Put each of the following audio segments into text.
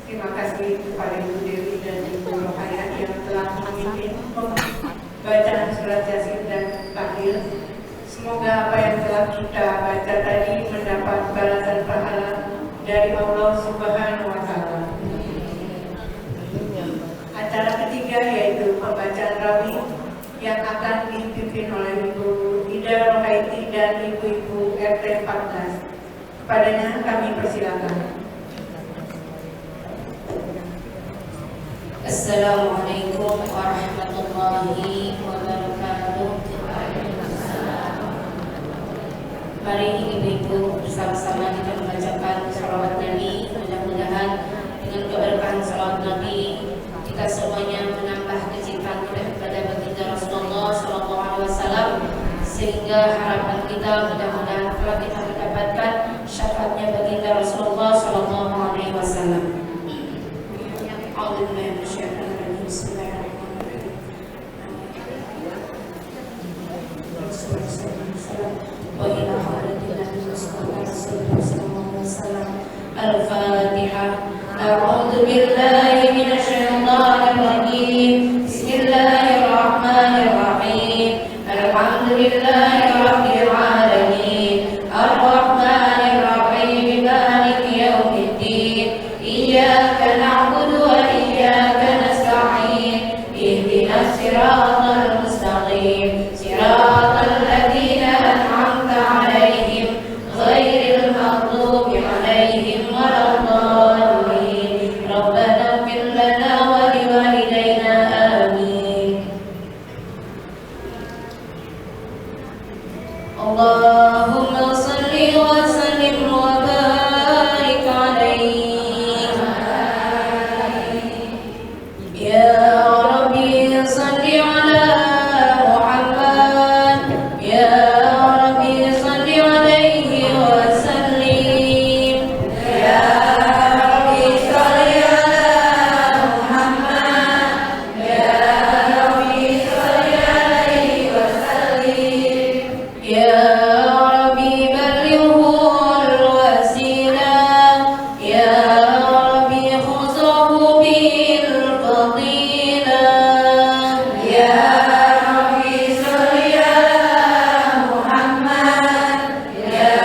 Terima kasih kepada Ibu Dewi dan Ibu Rohaya yang telah memimpin bacaan surat Yasin dan Tahlil. Semoga apa yang telah kita baca tadi mendapat balasan pahala dari Allah Subhanahu wa Ta'ala. Acara ketiga yaitu pembacaan rawih yang akan dipimpin oleh Ibu Ida Rohaiti dan Ibu-Ibu RT 14. Kepadanya kami persilakan. Assalamualaikum warahmatullahi wabarakatuh. Mari ibu-ibu bersama-sama kita membacakan salawat Nabi. Mudah-mudahan dengan keberkahan salawat Nabi kita semuanya menambah kecintaan kita kepada baginda Rasulullah SAW, sehingga harapan kita mudah-mudahan telah kita mendapatkan syafaatnya baginda Rasulullah SAW. Al-Fatihah. A'udzu billahi minasy syaithanir rajim. Bismillahirrahmanirrahim. Alhamdulillahi rabbil alamin. Ar-Rahmanir Rahim. Maliki yaumiddin. Iyyaka na'budu wa iyyaka nasta'in. Ihdinas siratal mustaqim. Siratal ladzina an'amta 'alaihim ghairil maghdubi 'alaihim waladdallin. Rabbana ighfir lana wa liwalidayna amin. Allahumma shalli wa sallim wa barik 'alaihi. Ya Rabbi shalli 'ala Muhammad. Ya Rabbi shalli 'alaihi wa sallim. Ya Rabbi shalli 'ala Muhammad. Ya Rabbi shalli 'alaihi wa sallim. Ya Rabbi ballighu al-wasilah. Ya Rabbi khuzhu bil fadilah. Ya Rabbi shalli 'ala Muhammad. Ya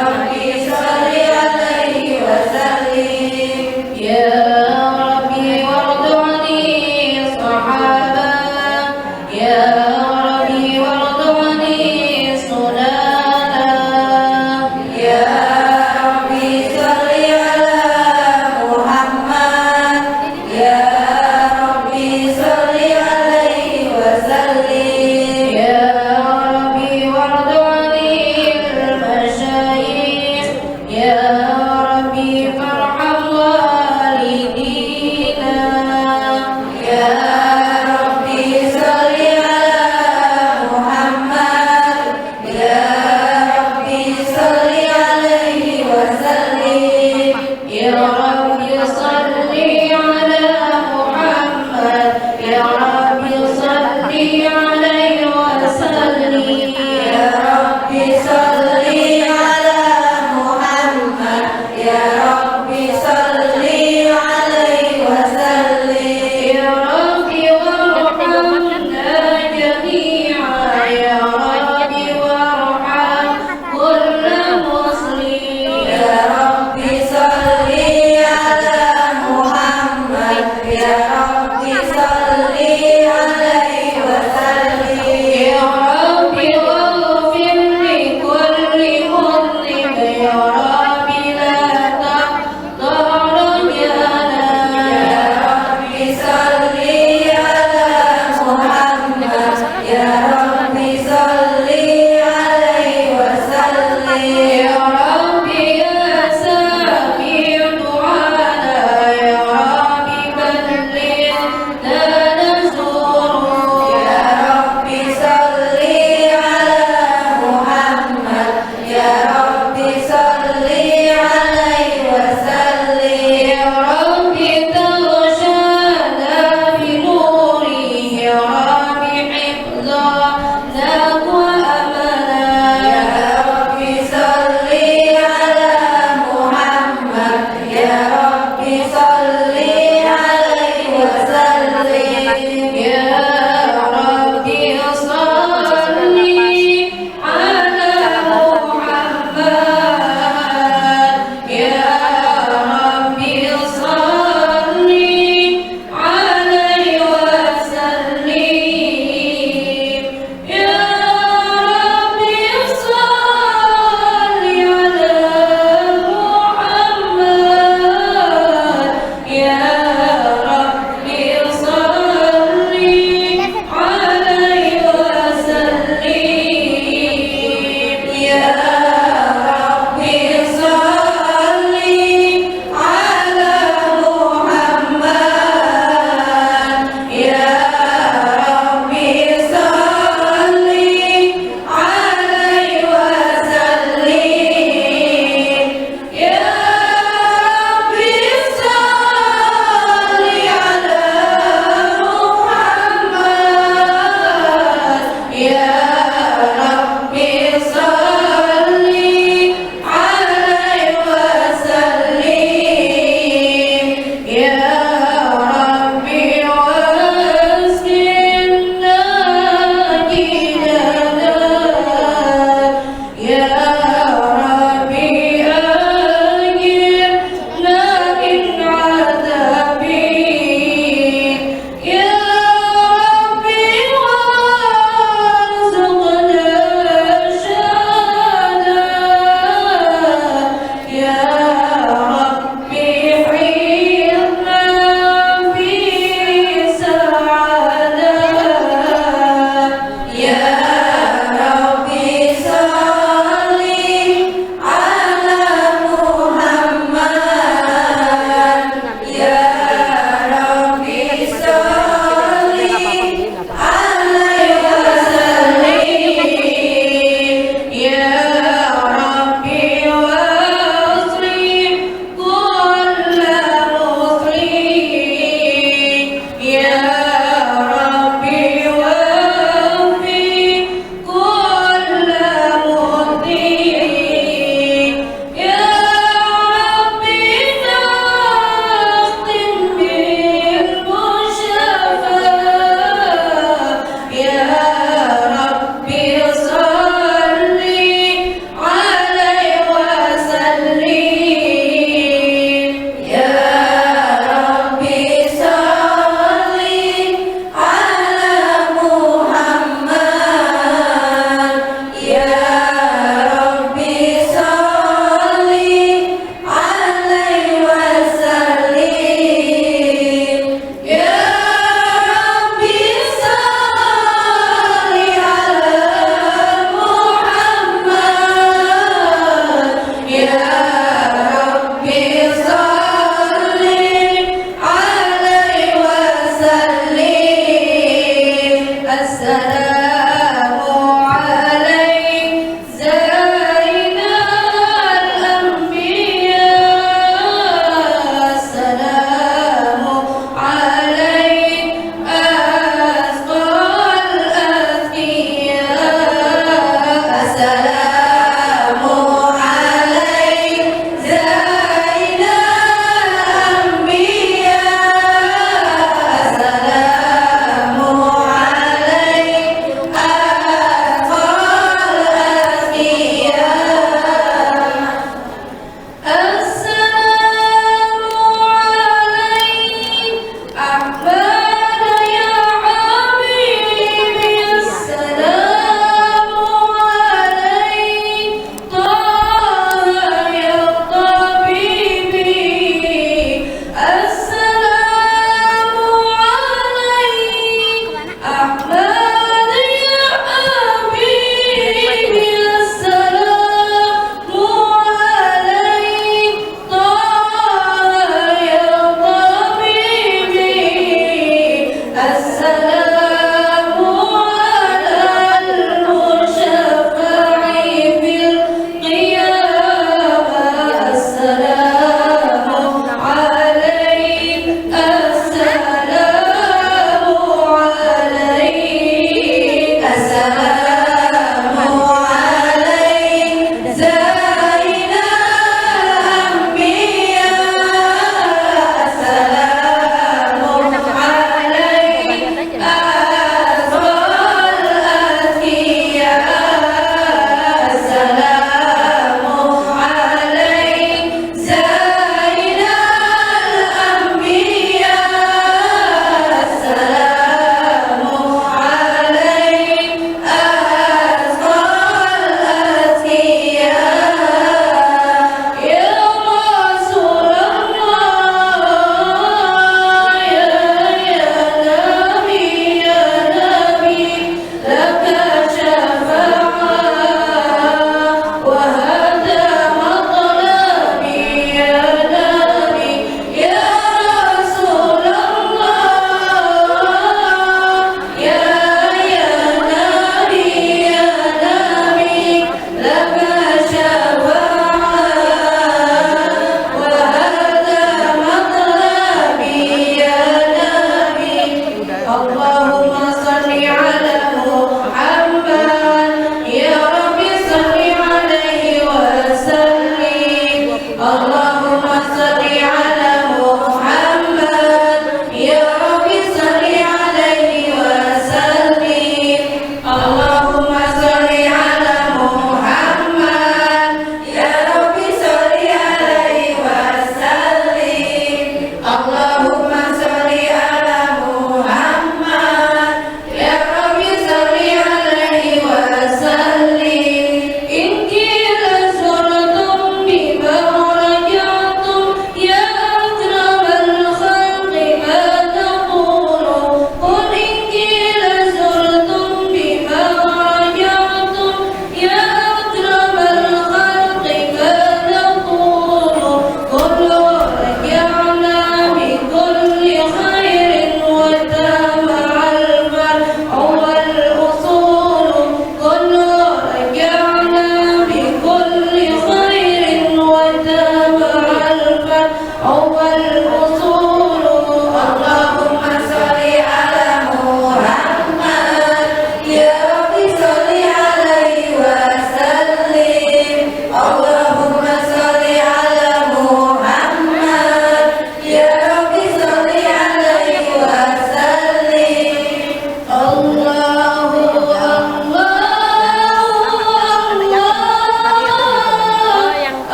Rabbi shalli 'alaihi wa sallim. Ya Rabbi warḍa 'ani sahabah. Ya Rabbi warḍa 'ani sunana. Ya Rabbi shalli 'ala Muhammad. Ya Rabbi shalli 'alaihi wa sallim. Ya Rabbi warḍa 'anil masyayikh. Ya Rabbi farham walidina. Ya Rabbi shalli 'ala Muhammad. Ya Rabbi shalli 'alaihi wa sallim. Ya Rabbi shalli 'ala Muhammad. Ya Rabbi shalli 'alaihi wa sallim. Ya Rabbi shalli 'ala Muhammad. Ya Rabbi shalli 'alaihi wa sallim. Ya Rabbi warhamna jami'an. Ya Rabbi warham kulla muslim. Ya Rabbi shalli 'ala Muhammad. Ya Rabbi shalli 'alaihi wa sallim. Ya Rabbi waghfir li kulli muslim. Ya Rabbi la taqtar jana. Ya Rabbi shalli 'ala Muhammad. Ya Rabbi shalli 'alaihi wa sallim. Ya Rabbi ya sami' du'ana. Ya Rabbi balligh lana zuru. Ya Rabbi shalli 'ala Muhammad. Ya Rabbi shalli 'alaihi wa sallim. Ya Rabbi tarshadna bi nuri. Ya Rabbi hifdhana wa amana. Ya Rabbi shalli 'ala Muhammad. Ya Rabbi shalli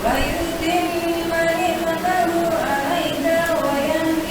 ويتم نعمته عليك ويهديك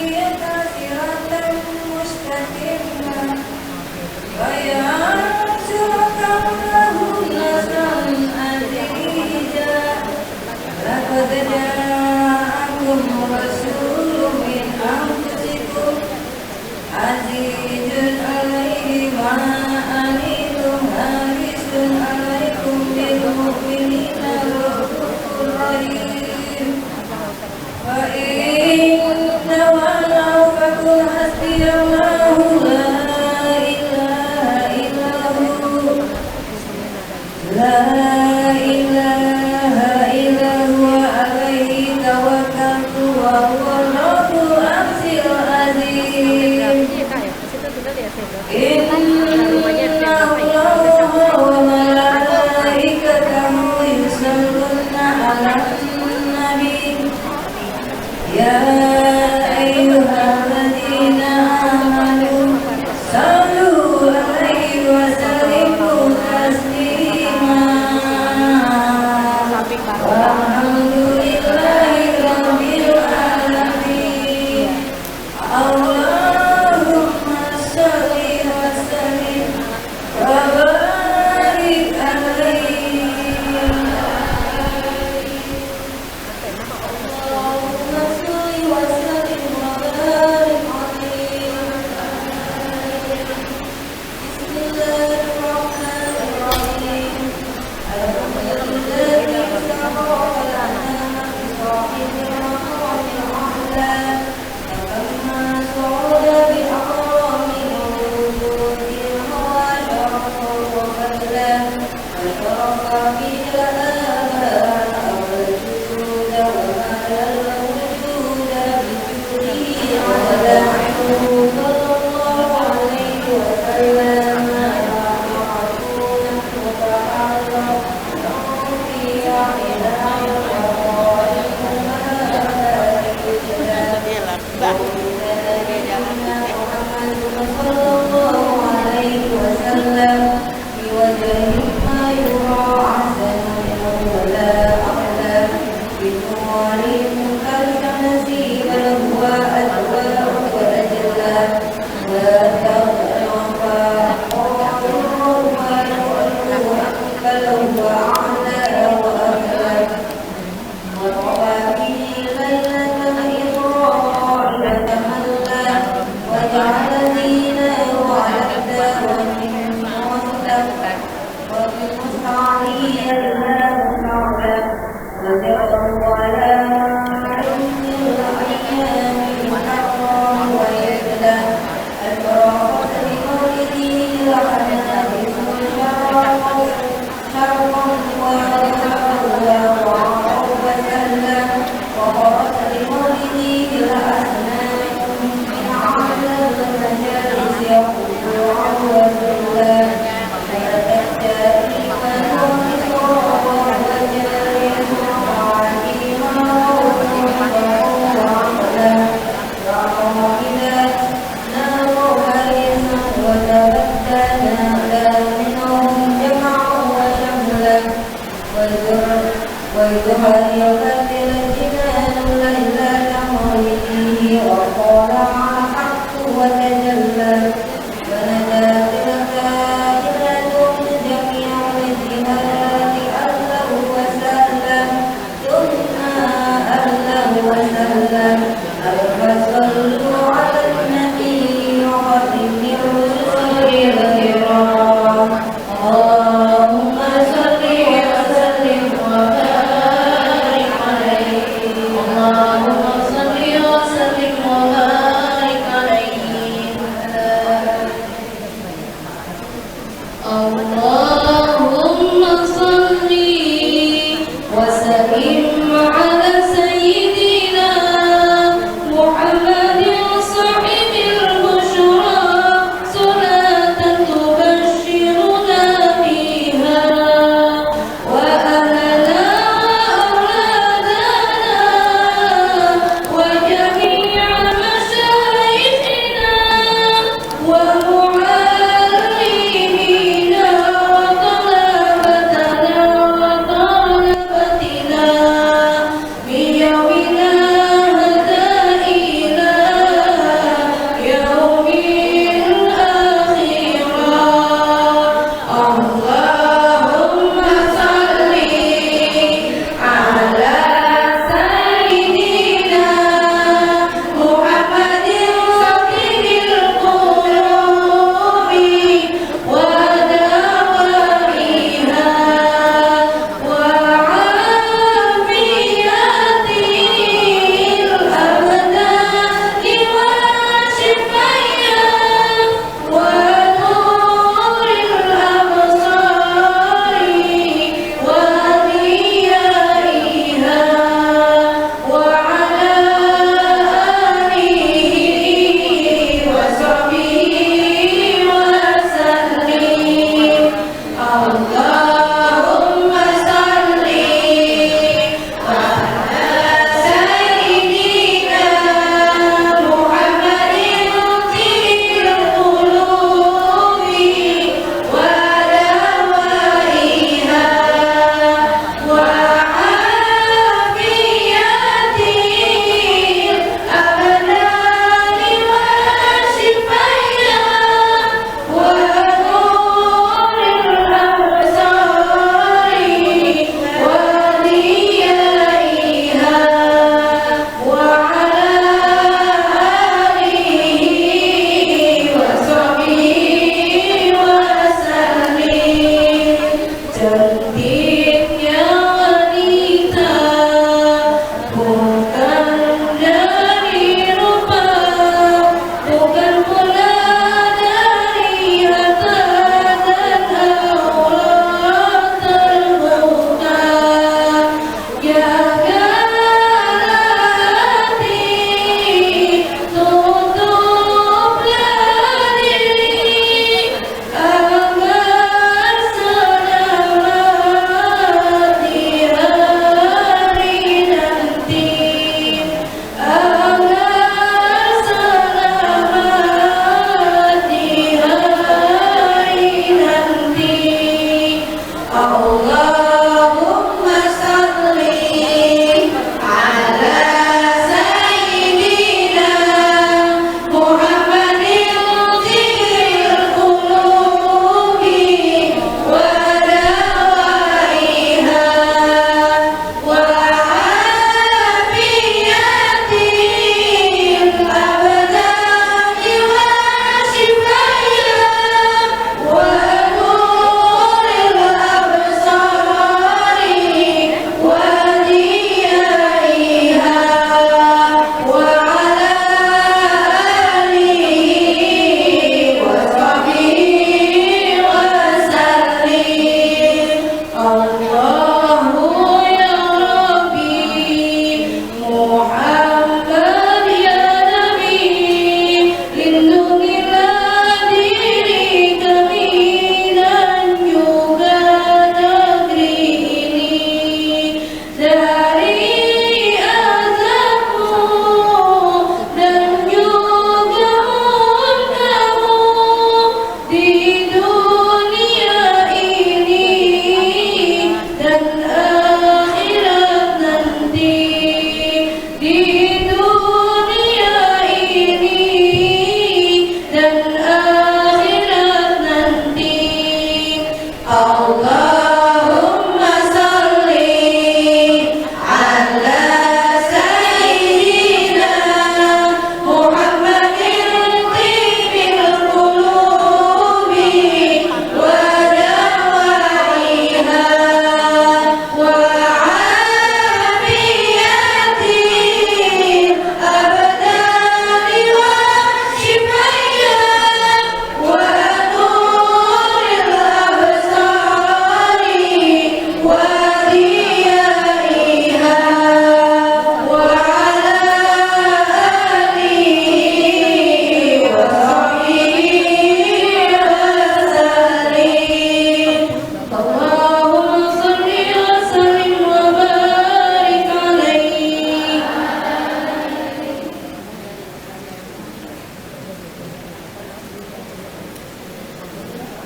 Allahumma salli wa sallim wa barik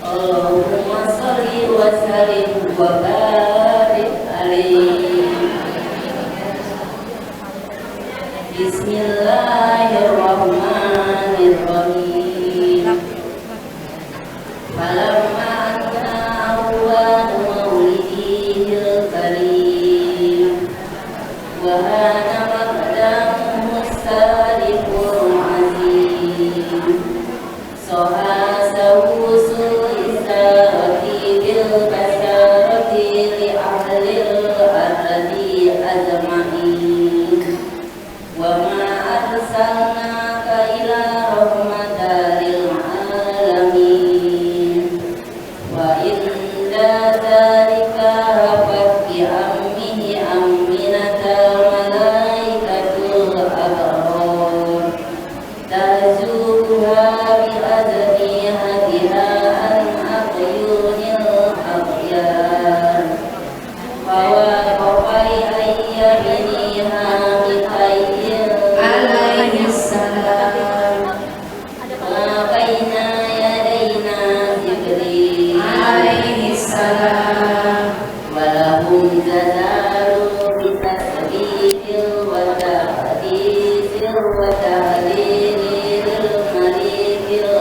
Allahumma sholli wa sallim wa barik alaihi. Bismillahirrahmanirrahim. Falamma anna awwal mawlidihil karim wa hana maqdamuhu salihul azim soha sawusul isarati bil basarati li ahlil ardi ajma'in wa ma arsalnaka ila rahmatan lil alamin wa inda dzalika rabbi ammihi amminata malaikatul abrar tazuha bi adnihatiha an aqyunil aqyar fawaqai ayyaminiha bikayyin alaihi salam wa baina yadayna jibril alaihi salam walahum jadalu bitasbihil wa tahdithil wa tahlilil malikil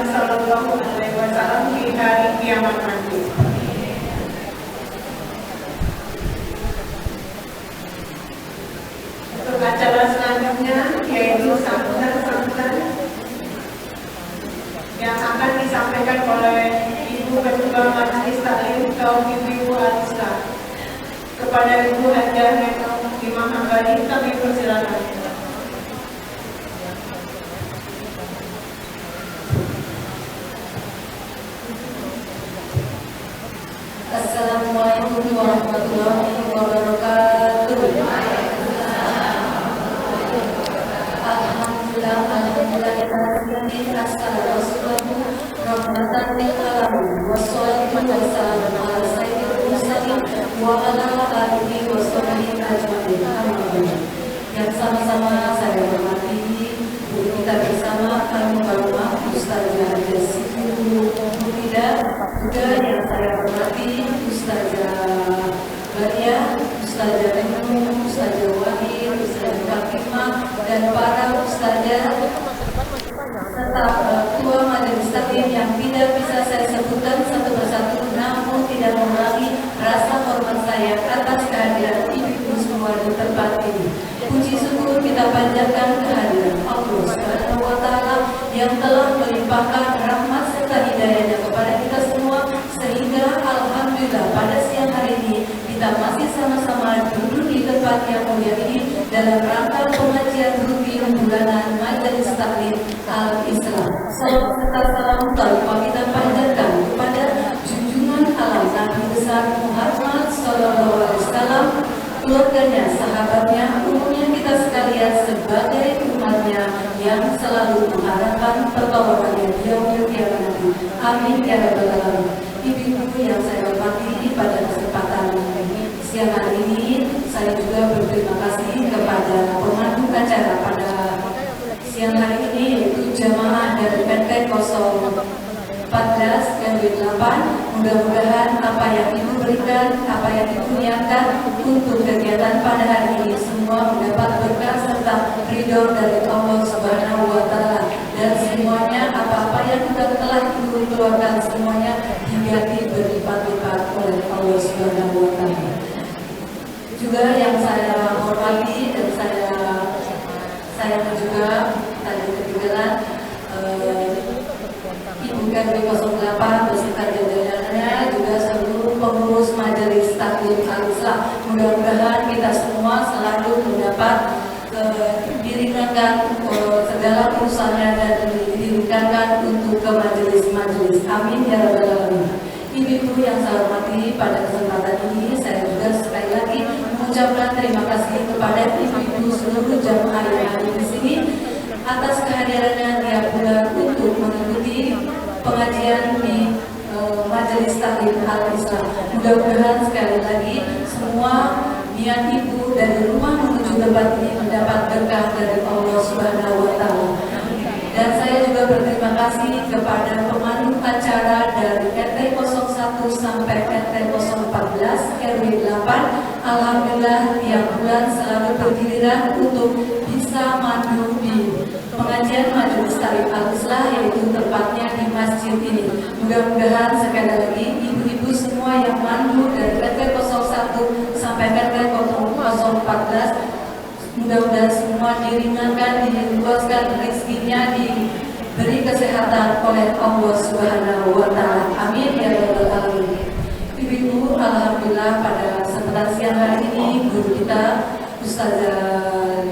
Muhammad SAW di hari kiamat nanti. Untuk acara selanjutnya yaitu sambutan yang akan disampaikan oleh Ibu Ketua Majelis Taklim kaum ibu-ibu al-Islam. Kepada Ibu Hajah Imam Hambali kami persilakan. Assalamualaikum warahmatullahi wabarakatuh. Alhamdulillah kita assalamualaikum rahmatan lil alamin wassalatu wassalamu ala sayyidil mursalin wa ala alihi washabihi ajmain. Yang sama-sama saya hormati guru kita bersama Al-Mukarramah Ustazah Jessica Mufida, juga yang saya hormati Ustazah Maria, Ustazah Renu, Ustazah Wahid, Ustazah Fatimah, dan para ustazah serta ketua majelis taklim yang tidak bisa saya sebutkan satu persatu, namun tidak mengurangi rasa hormat saya atas kehadiran ibu-ibu semua di tempat ini. Puji syukur kita panjatkan kehadiran Allah Subhanahu wa Ta'ala yang telah melimpahkan rahmat serta hidayahnya kepada kita semua, sehingga alhamdulillah pada siang hari ini kita masih sama-sama duduk di tempat yang mulia ini dalam rangka pengajian rutin bulanan Majelis Taklim Al-Islam. Salam serta salam talibah kita panjatkan kepada junjungan alam Nabi besar Muhammad SAW, keluarganya, sahabatnya, umumnya kita sekalian sebagai umatnya yang selalu mengharapkan pertolongannya di yaumil qiyamah nanti. Amin ya rabbal alamin. Ibu-ibu yang saya hormati, pada kesempatan siang hari ini saya juga berterima kasih kepada pemandu acara pada siang hari ini, yaitu jamaah dari PT 014 RW 8. Mudah-mudahan apa yang Ibu berikan, apa yang Ibu niatkan untuk kegiatan pada hari ini semua mendapat berkah serta ridho dari Allah Subhanahu wa Ta'ala, dan semuanya apa-apa yang kita telah Ibu keluarkan semuanya diganti berlipat-lipat oleh Allah Subhanahu wa Ta'ala. Juga yang saya hormati dan saya juga tadi ketinggalan Ibu RW 08 beserta jajarannya, juga seluruh pengurus Majelis Taklim Al-Islam. Mudah-mudahan kita semua selalu mendapat diringankan segala urusannya dan diringankan untuk ke majelis-majelis. Amin ya rabbal alamin. Ibu-ibu yang saya hormati, pada kesempatan ini saya juga sekali lagi mengucapkan terima kasih kepada ibu-ibu seluruh jamaah yang ada di sini atas kehadirannya tiap bulan untuk mengikuti pengajian di Majelis Taklim Al-Islam. Mudah-mudahan sekali lagi semua niat ibu dari rumah menuju tempat ini mendapat berkah dari Allah Subhanahu wa Ta'ala. Dan saya juga berterima kasih kepada pemandu acara dari RT 01 sampai RT 014 RW 8. Alhamdulillah tiap bulan selalu bergiliran untuk bisa mandu di pengajian Majelis Taklim Al-Islam, yaitu tempatnya di masjid ini. Mudah-mudahan sekali lagi ibu-ibu semua yang mandu dari RT 01 sampai RT 014, mudah-mudahan semua diringankan, diluaskan rezekinya, diberi kesehatan oleh Allah Subhanahu wa Ta'ala. Amin ya rabbal alamin. Ibu-ibu, alhamdulillah pada kesempatan siang hari ini guru kita Ustazah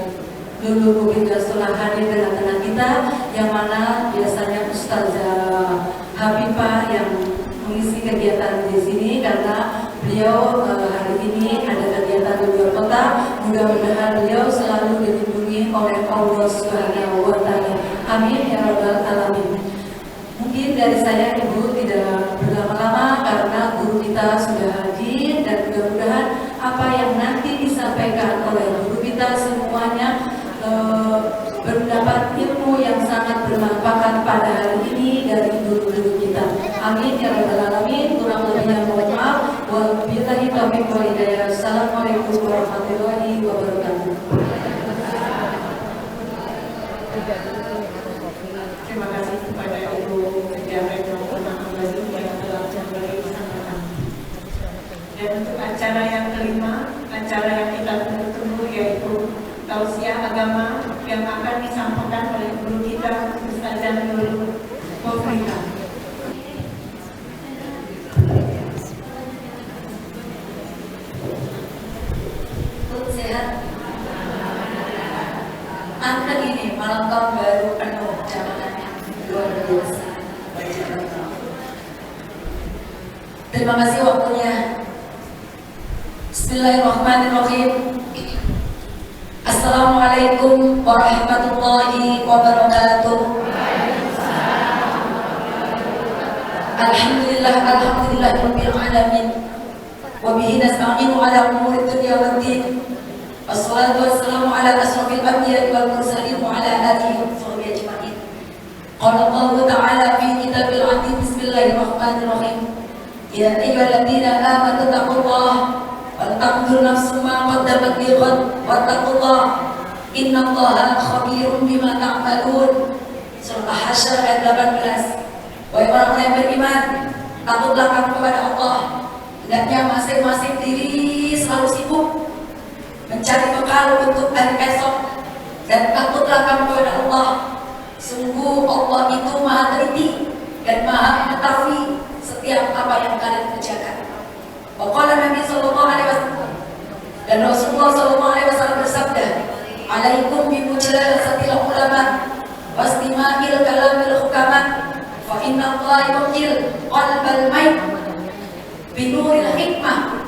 Lulu Mubida telah hadir di tengah-tengah kita, yang mana biasanya Ustazah Habibah yang mengisi kegiatan di sini karena beliau hari ini ada kegiatan di luar kota. Mudah-mudahan beliau selalu dilindungi oleh Allah Subhanahu wa Ta'ala. Amin ya rabbal alamin. Mungkin dari saya Ibu tidak berlama-lama karena guru kita sudah hadir, dan mudah-mudahan apa yang nanti disampaikan oleh guru kita semuanya berdapat ilmu yang sangat bermanfaat pada hari ini dari guru-guru kita. Amin ya rabbal alamin. Kurang lebihnya mohon maaf. Wabillahi taufiq wal hidayah. Assalamualaikum warahmatullahi wabarakatuh. Terima kasih kepada Ibu acara yang kelima, acara yang kita tunggu-tunggu, yaitu tausiah agama yang akan disampaikan oleh guru kita Ustazah Nurul Mufridah. Sehat. Angka ini malam tahun baru penuh jamanannya luar biasa. Terima kasih waktunya. Bismillahirrahmanirrahim. Assalamualaikum warahmatullahi wabarakatuh. Alhamdulillahirabbil alamin. Wa bihi nasta'inu ala umuri dunya waddin. Wassalatu wassalamu ala asrofil anbiya'i wal mursalin wa ala alihi wa sahbihi ajma'in. Qala Allah ta'ala fi kitabil 'aziz. Bismillahirrahmanirrahim. Ya ayyuhalladzina amanu taqullaha wal tanzur nafsum ma qaddamat lighad wattaqullaha innallaha khabirum bima ta'malun. Surah Al-Hasyr ayat 18. Wahai orang-orang yang beriman, takutlah kamu kepada Allah. Hendaknya masing-masing diri selalu sibuk mencari bekal untuk hari esok, dan takutlah kamu kepada Allah. Sungguh Allah itu maha teliti dan maha mengetahui setiap apa yang kalian kerjakan. Waqala Nabi sallallahu alaihi wasallam, dan Rasulullah sallallahu alaihi wasallam bersabda, "Alaikum bi mujalasatil ulama wastima'il kalamil hukama, fa inna Allah yuqil qalbal mayt bi nuril hikmah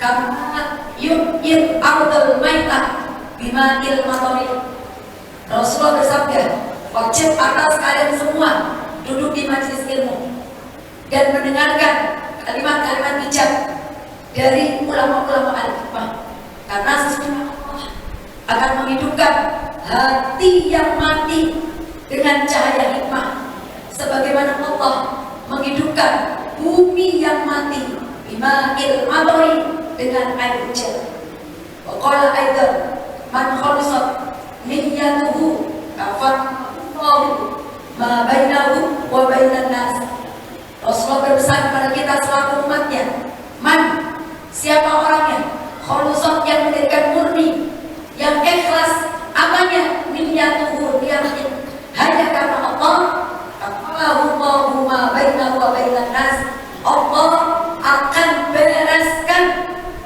kama yuqil ardal maytah bima'il matari." Rasulullah bersabda, wajib atas kalian semua duduk di majelis ilmu dan mendengarkan kalimat-kalimat bijak dari ulama-ulama al-hikmah, karena sesungguhnya Allah akan menghidupkan hati yang mati dengan cahaya hikmah, sebagaimana Allah menghidupkan bumi yang mati bima'il matari dengan air hujan. Wa qala aidan man khalisat niyyatuhu kafarallahu ma bainahu wa bainan nas. Rasulullah berpesan kepada kita selaku umatnya, man, siapa orangnya, khulusat yang menjadikan murni, yang ikhlas amalnya, niyyatuhu, niatnya hanya karena Allah, kafarallahu ma bainahu wa bainan nas. Allah akan bereskan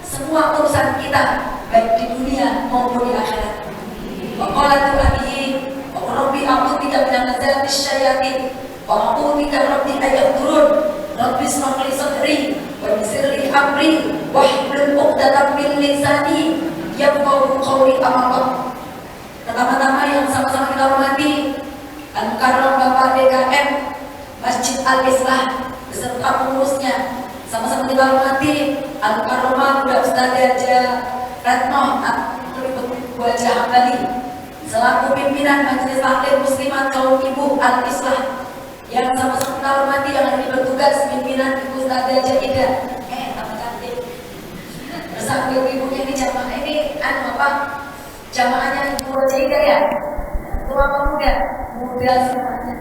semua urusan kita, baik di dunia maupun di akhirat. Wa qala tu'abihi wa rabbi a'udzubika min hamazati syayatin wa a'udzubika rabbi ayahdurun. Rabbi ishrah li sadri wa yassir li amri wahlul 'uqdatam min lisani yafqahu qawli. Amma pertama-tama yang sama-sama kita hormati Al-Mukarram Bapak DKM Masjid Al-Islah beserta pengurusnya, sama-sama kita hormati Al-Mukarramah Budak Ustazah Retno Wajah Hambali selaku pimpinan Majelis Taklim Muslimat Kaum Ibu Al-Islah, yang sama-sama kita hormati yang ada bertugas pimpinan Ibu Ustazah Ida tambah cantik bersama ibu-ibunya ini. Jamaah ini apa? Jamaahnya Ibu Ida ya? Tua apa muda? Muda semuanya.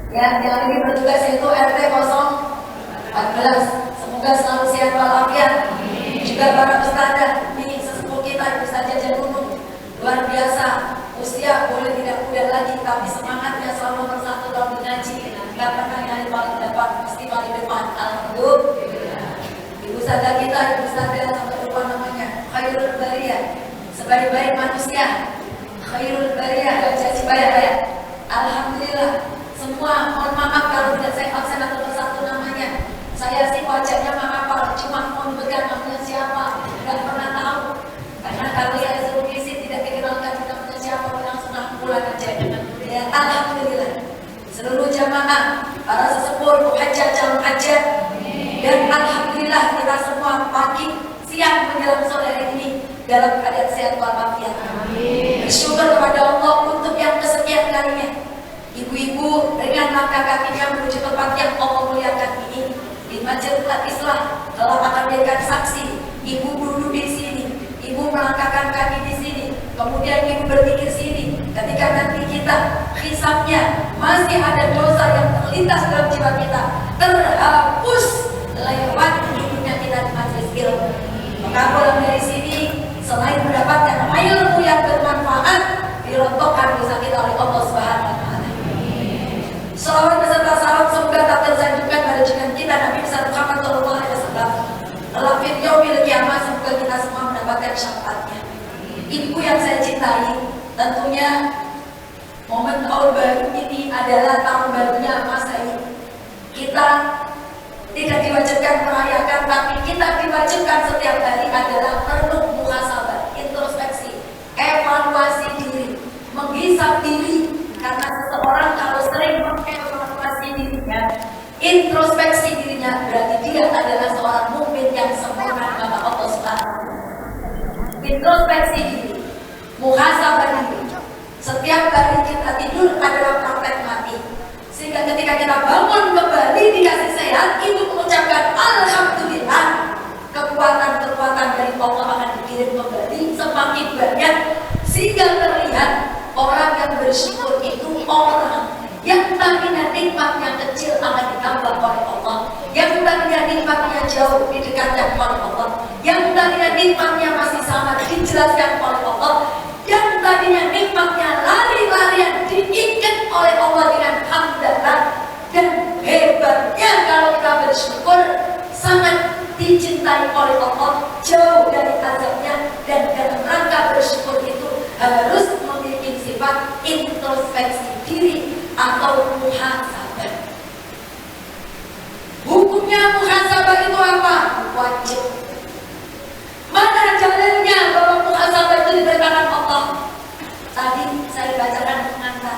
Ya, yang ini bertugas yaitu RT 014. Semoga selalu sehat walafiat. Juga para ustazah, ini sesepuh kita Ibu Ustazah Janunung, luar biasa. Usia boleh tidak muda lagi, tapi semangatnya selalu nomor satu dalam mengaji. Gak pernah yang paling depan, mesti paling depan. Alhamdulillah. Ibu Ustazah kita, Ibu Ustazah sampai lupa namanya, Khairul Bariyah, sebaik-baik manusia. Khairul Bariyah, Baca Cibaya ya. Alhamdulillah. Semua mohon maaf kalau tidak saya absen atau satu namanya. Saya sih wajahnya menghafal, cuma mau pegang namanya siapa, nggak pernah tahu. Karena kalau saya suruh isi tidak dikenalkan namanya siapa, langsung pulang aja. Ya, alhamdulillah. Seluruh jamaah, para sesepuh, muhajjah, calon hajjah, dan alhamdulillah kita semua pagi, siang menjelang sore ini dalam keadaan sehat walafiat. Bersyukur kepada Allah untuk yang kesekian kalinya. Ibu-ibu dengan langkah kakinya menuju tempat yang Allah muliakan ini di Masjid Al-Islah telah akan memberikan saksi. Ibu duduk di sini, ibu melangkahkan kaki di sini, kemudian ibu berpikir sini. Ketika nanti kita hisabnya masih ada dosa yang terlintas dalam jiwa kita, terhapus lewat hidupnya kita di majelis Maka pulang dari sini selain mendapatkan ilmu yang bermanfaat, dirontokkan dosa kita oleh Allah Subhanahu wa taala. Salawat beserta salam semoga tak tersanjungkan pada junjungan kita Nabi besar Muhammad sallallahu alaihi wasallam. Dalam video milik kiamat semoga kita semua mendapatkan syafaatnya. Ibu yang saya cintai, tentunya momen tahun baru ini adalah tahun barunya Masehi. Kita tidak diwajibkan merayakan, tapi kita diwajibkan setiap hari adalah perlu muhasabah, introspeksi, evaluasi diri, menghisap diri. Karena seseorang kalau sering mengevaluasi dirinya, introspeksi dirinya, berarti dia adalah seorang mukmin yang sempurna kepada Allah Subhanahu. Introspeksi diri, muhasabah diri. Setiap kali kita tidur adalah praktek mati. Sehingga ketika kita bangun kembali dikasih sehat, itu mengucapkan alhamdulillah. Kekuatan-kekuatan dari Allah akan dikirim kembali semakin banyak, sehingga terlihat orang yang bersyukur itu orang yang tadinya nikmatnya kecil akan ditambah oleh Allah, yang tadinya nikmatnya jauh didekatkan oleh Allah, yang tadinya nikmatnya masih sama dijelaskan oleh Allah, yang tadinya nikmatnya lari-larian diikat oleh Allah dengan hamdalah. Dan hebatnya kalau kita bersyukur, sangat dicintai oleh Allah, jauh dari azabnya. Dan dalam rangka bersyukur itu harus memiliki sifat introspeksi diri atau muhasabah. Hukumnya muhasabah itu apa? Wajib. Mana jalannya bahwa muhasabah itu diberitakan Allah? Tadi saya bacakan pengantar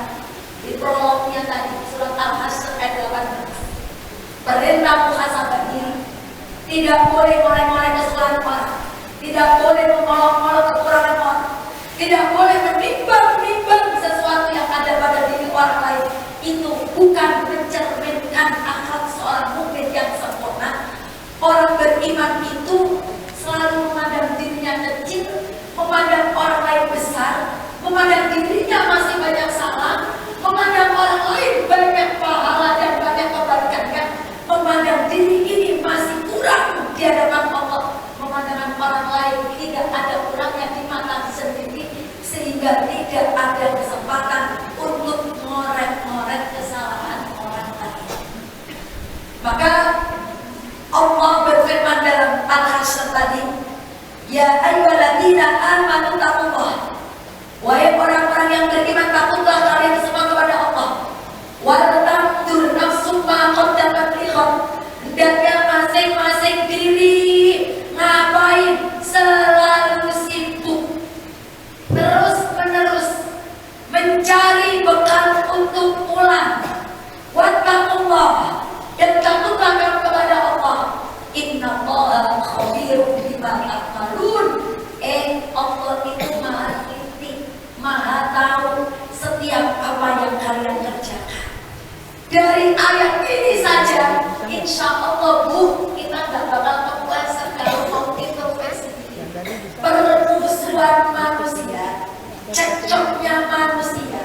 di prolognya tadi, surat Al-Hasyr ayat 18. Perintah muhasabah diri. Tidak boleh ngorek-ngorek kesalahan orang, tidak boleh mengolok-olok kekurangan orang, tidak boleh menimbang-nimbang sesuatu yang ada pada diri orang lain. Itu bukan mencerminkan akhlak seorang mukmin yang sempurna. Orang beriman itu selalu memandang dirinya kecil, memandang orang lain besar, memandang dirinya masih banyak salah, memandang orang lain banyak pahala dan banyak kebaikannya, memandang diri ini masih kurang di hadapan Allah, memandang orang lain tidak ada kurangnya di mata sendiri, sehingga tidak ada kesempatan untuk ngorek-ngorek kesalahan orang lain. Maka Allah berfirman dalam Al-Hasyr tadi, ya ayyuhalladzina amanu taqullah. Wahai orang-orang yang beriman, takutlah kalian semua kepada Allah. Wa tanzur nafsum ma qaddamat lighad. Hendaknya masing-masing diri ngapain? Selalu sibuk, terus-menerus mencari bekal untuk pulang. Wattaqullah, dan takutlah kamu kepada Allah. Innallaha khabirum bima ta'malun. Allah itu maha teliti, maha tahu setiap apa yang kalian kerjakan. Dari ayat ini saja, insya Allah Bu, kita nggak bakal kepuasan kalau mau introspeksi. Permusuhan manusia, cekcoknya manusia,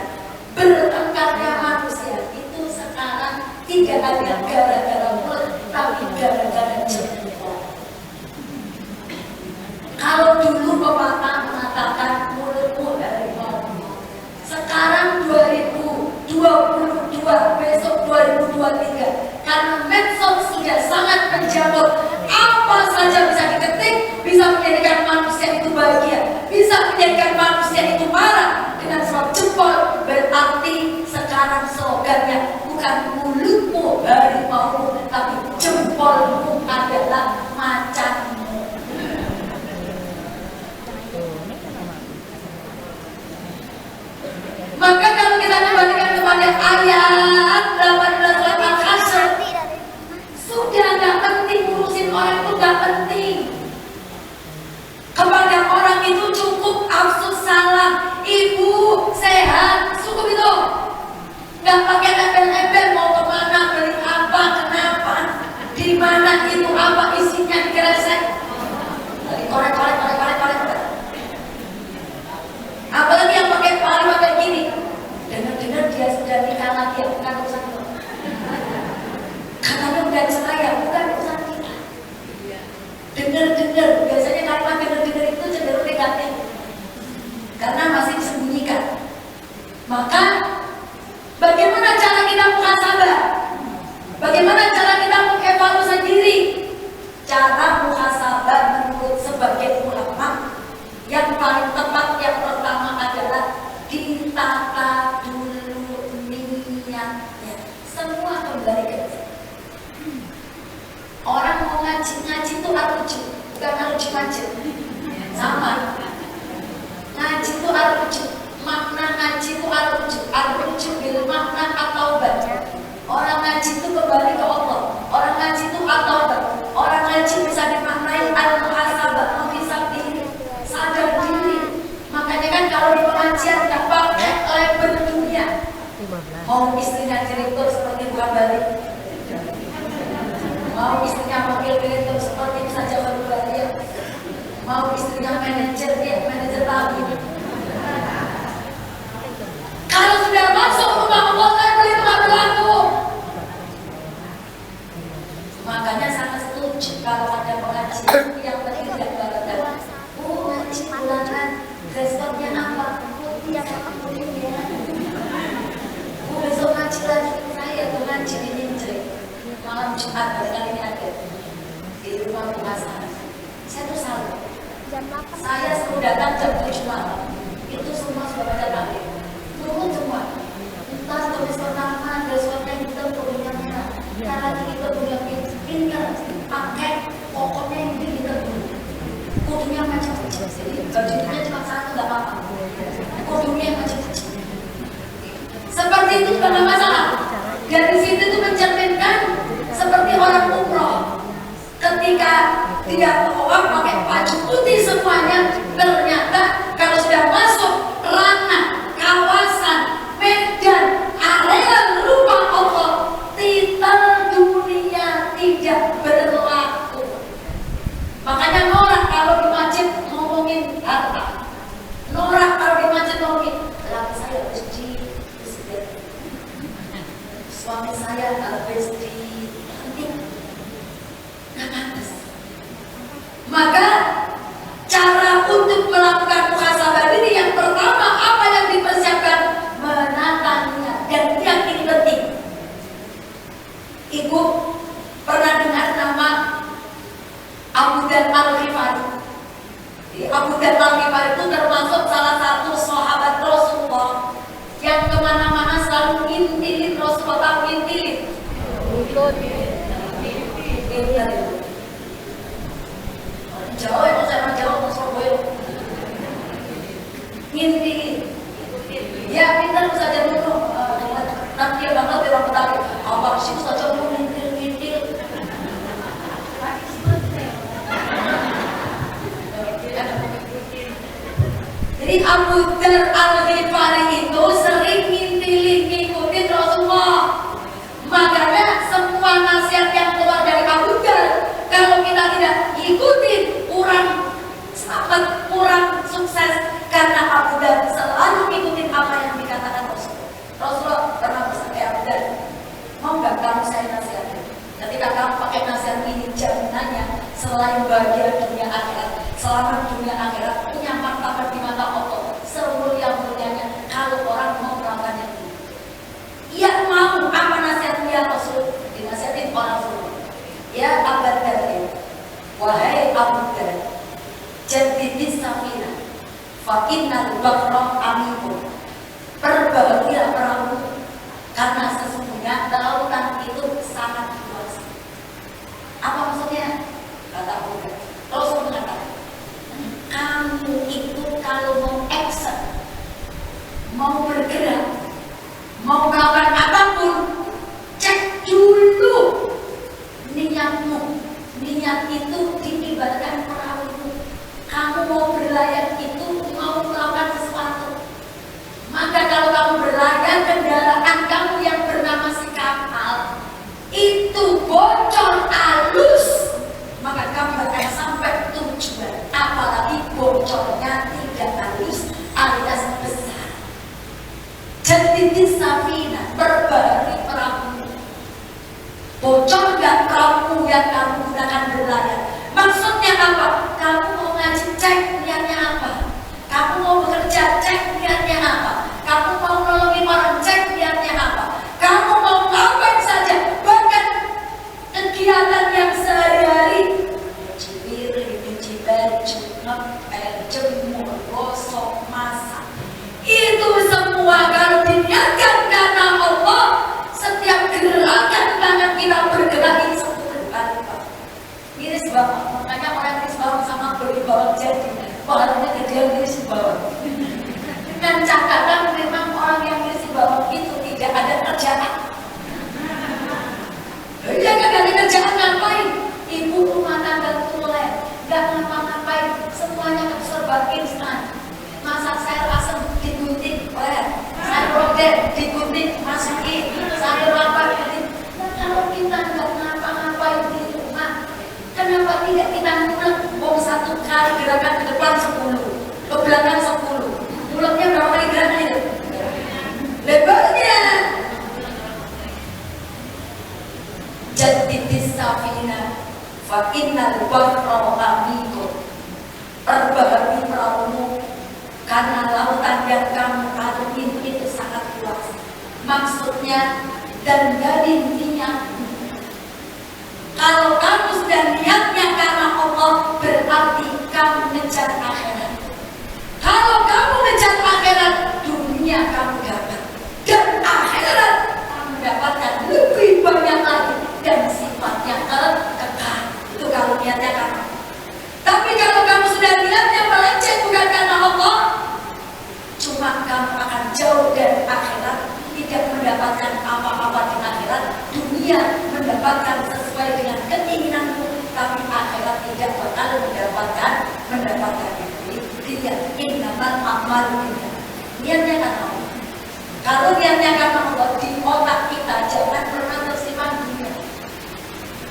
bertengkarnya manusia itu sekarang tidak ada gara-gara mulut, tapi gara-gara jempol. Kalau dulu pepatah mengatakan mulutmu harimau, sekarang 2022, besok 2023, karena medsos sudah sangat menjamur, apa saja bisa diketik, bisa menjadikan manusia itu bahagia, bisa menjadikan manusia itu marah dengan sebab jempol. Berarti sekarang slogannya bukan mulutmu harimau, tapi jempolmu adalah macanmu. Maka kalau kita kembalikan kepada ayat 18 surat Al-Hasyr, sudah gak penting ngurusin orang itu, gak penting. Kepada orang itu cukup afsus salam, ibu sehat, cukup itu. Gak pakai embel-embel mau kemana, beli apa, kenapa, di mana itu, apa isinya, dikresek, korek. Apalagi yang pakai paling kayak gini, dengar-dengar dia sudah nikah lagi, Maka bagaimana cara kita muhasabah? Bagaimana cara kita mengevaluasi diri? Cara muhasabah menurut sebagian ulama yang paling tepat yang pertama adalah ditata dulu niatnya. Semua kembali ke situ. Orang mau ngaji itu arju, bukan arju ngaji. Sama. Ngaji itu arju, makna ngaji itu arju bil makna atau baca. Orang ngaji itu kembali ke Allah. Orang ngaji itu ataubat. Orang ngaji bisa dimaknai al-muhasabah, menghisab diri, sadar diri. Makanya kan kalau di pengajian nggak pakai label dunia. Mau istrinya direktur seperti bukan balik. Mau istrinya wakil direktur seperti bisa jawab balik. Mau istrinya manajer, dia manajer lagi. Kalau sudah masuk rumah Allah, label itu nggak berlaku. Makanya sangat setuju kalau ada pengajian yang bergambarkan ngaji bulanan, responnya apa? Tiap putih ya. Besok ngaji lagi, saya tuh ngaji di Ninjre malam Jumat kali ini ada di rumah pengasaran. Saya tuh salut. Saya suruh datang jam 7 malam, itu semua sudah pada takbir. Turun semua. Entah tulis pertama, responnya hitam, tulisnya merah. Lagi kita punya pintar pakai pokoknya yang kita dulu. Kudunya macam-macam. Bajunya cuma satu nggak apa-apa. Kudunya macam-macam. Seperti itu bukan masalah. Dari situ itu mencerminkan seperti orang umroh. Ketika dia orang pakai baju putih semuanya, ternyata kalau sudah masuk ranah kawasan medan area rumah Allah, titel dunia tidak berlaku. Makanya norak kalau di masjid ngomongin harta, norak kalau di masjid ngomongin laki saya habis di suami saya habis di nggak pantas. Maka cara untuk melakukan muhasabah diri yang pertama apa yang dipersiapkan? Menata niat. Dan yang ini penting. Ibu pernah dengar nama Abu Dzar Al-Ghifari? Abu Dzar Al-Ghifari itu termasuk salah satu sahabat Rasulullah yang kemana-mana selalu ngintilin Rasulullah, ngintilin. Jawa itu sama Jawa atau Surabaya? Ngintilin. Ya pintar saja dulu. Nanti banget dia orang Betawi. Apa sih saja dulu ngintil-ngintil. Jadi Abu Dzar Al-Ghifari itu sering ngintilin ngikutin Rasulullah. Makanya semua nasihat yang keluar dari Abu Dzar, kalau kita tidak ikutin, kurang sukses. Karena Abu Dzar selalu ngikutin apa yang dikatakan Rasulullah. Rasulullah pernah pesan ke Abu Dzar, mau nggak kamu saya nasihatin? Ketika kamu pakai nasihat ini, jaminannya selain bahagia dunia akhirat, selamat dunia akhirat, punya martabat di mata Allah, semulia-mulianya kalau orang mau melakukan yang ini. Ia mau apa nasihatmu ya Rasul? Dinasihatin orang Rasul. Ya Abu Dzar, wahai Abu Dzar, jadidis safina, fa innal bahra amikun. Perbagailah perahu, karena sesungguhnya lautan itu sangat luas. Apa maksudnya? Kata Abu Dzar, Rasul mengatakan, kamu itu kalau mau action, mau bergerak, mau melakukan apapun, cek dulu niatmu. Niat itu diibaratkan perahu itu. Kamu mau berlayar itu, mau melakukan sesuatu. Maka kalau kamu berlayar, kendaraan kamu yang bernama si kapal itu bocor halus, maka kamu akan sampai tujuan. Apalagi bocornya tidak halus alias besar. Jadi safina, perbaharui perahu. Bocor nggak perahu yang kamu gunakan berlayar? Maksudnya apa? Kamu mau ngaji, cek niatnya apa? Kamu mau bekerja, cek niatnya apa? Kamu mau nolong bawah. Dan catatan memang orang yang ngisi bawah itu tidak ada kerjaan. Dia gak ada kerjaan ngapain? Ibu rumah tangga tulen, gak ngapa-ngapain, semuanya serba instan. Masak sayur asem digunting, sayur lodeh digunting, masukin, sayur apa gitu. Nah, kalau kita gak ngapa-ngapain di rumah, kenapa tidak kita ngulek? Satu kali gerakan ke depan 10, ke belakang 10. Mulutnya berapa kali gerakan itu? Lebarnya. Jaditis safina fa innal bahra amikun. Perbaharui perahumu karena lautan yang kamu karungi itu sangat luas. Maksudnya dan dari intinya, kalau kamu sudah niatnya karena Allah, berarti kamu mengejar akhirat. Kalau kamu mengejar akhirat, dunia kamu dapat, dan akhirat kamu dapatkan lebih banyak lagi dan sifatnya kekal. Itu kalau niatnya karena. Tapi kalau kamu sudah niatnya melenceng bukan karena Allah, cuma kamu akan jauh dari akhirat, tidak mendapatkan apa-apa di akhirat. Dunia mendapatkan sesuai dengan keinginanmu, tapi akhirat tidak bakal mendapatkan itu. Dia innamal a'malu binniyat. Niatnya karena Allah. Kalau niatnya karena Allah, di otak kita jangan pernah tersimpan dunia.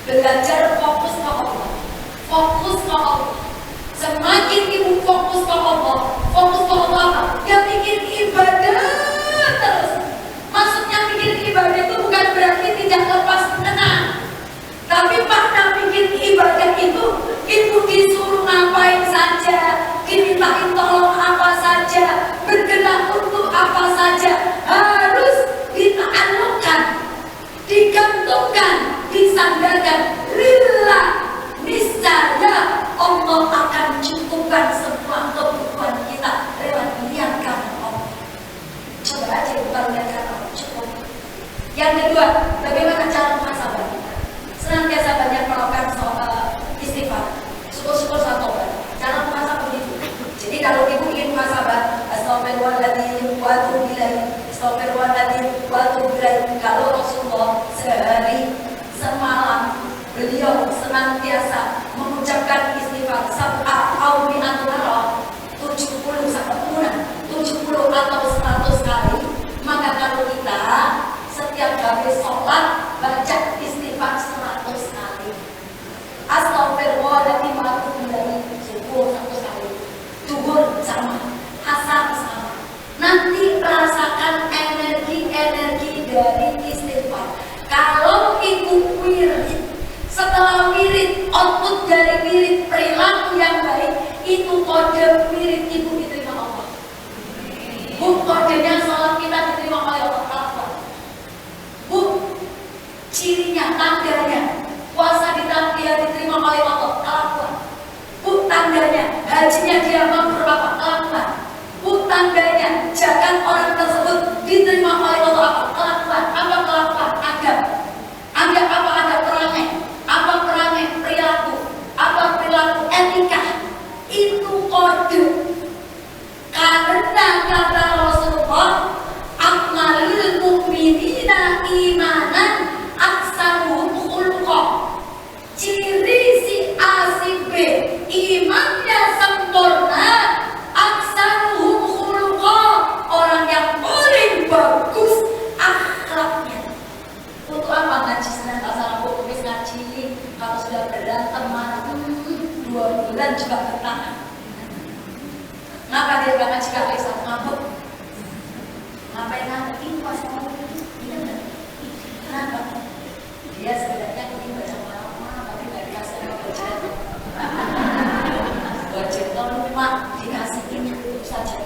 Belajar fokus ke Allah. Fokus ke Allah. Semakin ibu fokus ke Allah, fokus ke Allah apa? Ya bikin ibadah terus. Maksudnya bikin ibadah itu bukan berarti tidak lepas tenang. Tapi makna bikin ibadah itu, ibu disuruh ngapain saja, dimintain tolong apa saja, bergerak untuk apa saja, harus dita'alluqkan, digantungkan, disandarkan. Lillah, niscaya Allah akan cukupkan semua kebutuhan kita lewat niat karena Allah. Coba aja bukan niat karena Allah, cukup. Yang kedua, bagaimana cara muhasabah kita? Senantiasa banyak melakukan istighfar, syukur-syukur saat tobat. Cara muhasabah begitu. Jadi kalau ibu ingin muhasabah, astaghfirullahaladzim wa atubu ilaih, astaghfirullahaladzim wa atubu ilaih. Kalau Rasulullah sehari semalam beliau senantiasa mengucapkan istighfar sab'a au mi'atu marrah, 70 atau 100 kali. Maka kalau kita setiap habis sholat baca istighfar 100 kali, astagfirullahaladzim wa atubu ilaih, subuh 100 kali, duhur sama, asar sama. Nanti rasakan energi dari istighfar. Kalau ibu wirid, setelah wirid, output dari wirid perilaku yang baik, itu kode wirid ibu diterima Allah. Bu, kodenya sholat kita diterima oleh Allah. Bu, cirinya, tandanya puasa dia diterima oleh Allah. Bu, tandanya hajinya dia mampu berapa? Kelakuan. Bu, tandanya zakat orang tersebut diterima oleh Allah. Kelakuan. Apa kelakuan? Adab. Adab apa? Adab perangai. Apa perangai? Perilaku. Apa perilaku? Etika. Itu kode. Karena kata Rasulullah, akmalul mu'minina imanan aksaruhum khuluqah. Ciri si A si B imannya sempurna, aksaruhum khuluqah, orang yang paling bagus akhlaknya. Untuk apa ngaji Senin Selasa Rabu Kamis ngaji? Kalau sudah berantem marah 2 bulan juga bertahan. Ngapa dia gak ngaji Kak Aisyah? Ngabuk. Ngapain ngabuk? Ini pas ngomong ini enggak? Kenapa? Dia sebenarnya ingin baca malam, tapi gak dikasih sama budget. Budget lupa dikasih ini saja.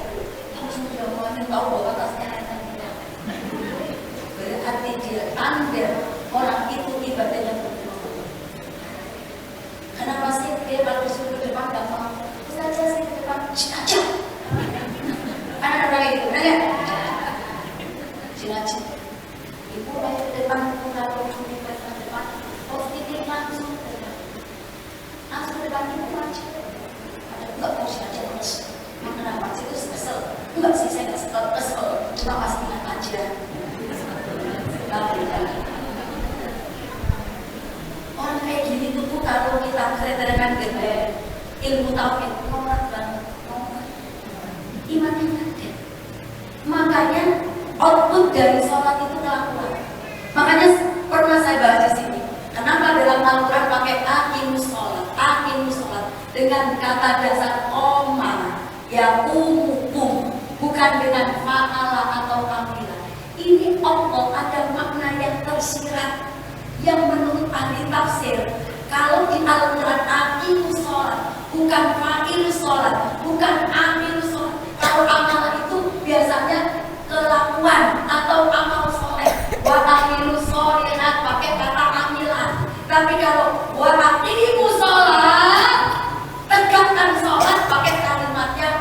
Kamu sudah mulai tahu bahwa atasnya enak tidak. Berarti dia tanda orang itu ibadahnya betul. Kenapa sih dia kalau disuruh ke depan gak mau? Saja sih ke depan, aja. Ada orang itu, benar ya? Cina-cina. Ibu ayo ke depan, kalau di depan, positif langsung ke depan. Langsung ke depan ibu aja. Ada enggak mau saja terus. Kenapa sih? cuma pastikan aja. Orang kayak gini tuh kalau kita keredakan gede, ilmu tauhid nolak banget, imannya ada. Makanya output dari sholat itu kelakuan. Makanya pernah saya bahas di sini. Kenapa dalam Al-Quran pakai aqimus sholat dengan kata dasar koma, ya bukan dengan fa'ala atau amila. Ini Allah ada makna yang tersirat yang menurut ahli tafsir. Kalau di Al-Quran aqimus sholat bukan fa'ilus sholat, bukan amilus sholat. Kalau amal itu biasanya kelakuan atau amal soleh. Wa amilus sholihat pakai kata amilan. Tapi kalau wa aqimus sholat, tegakkan sholat pakai kalimatnya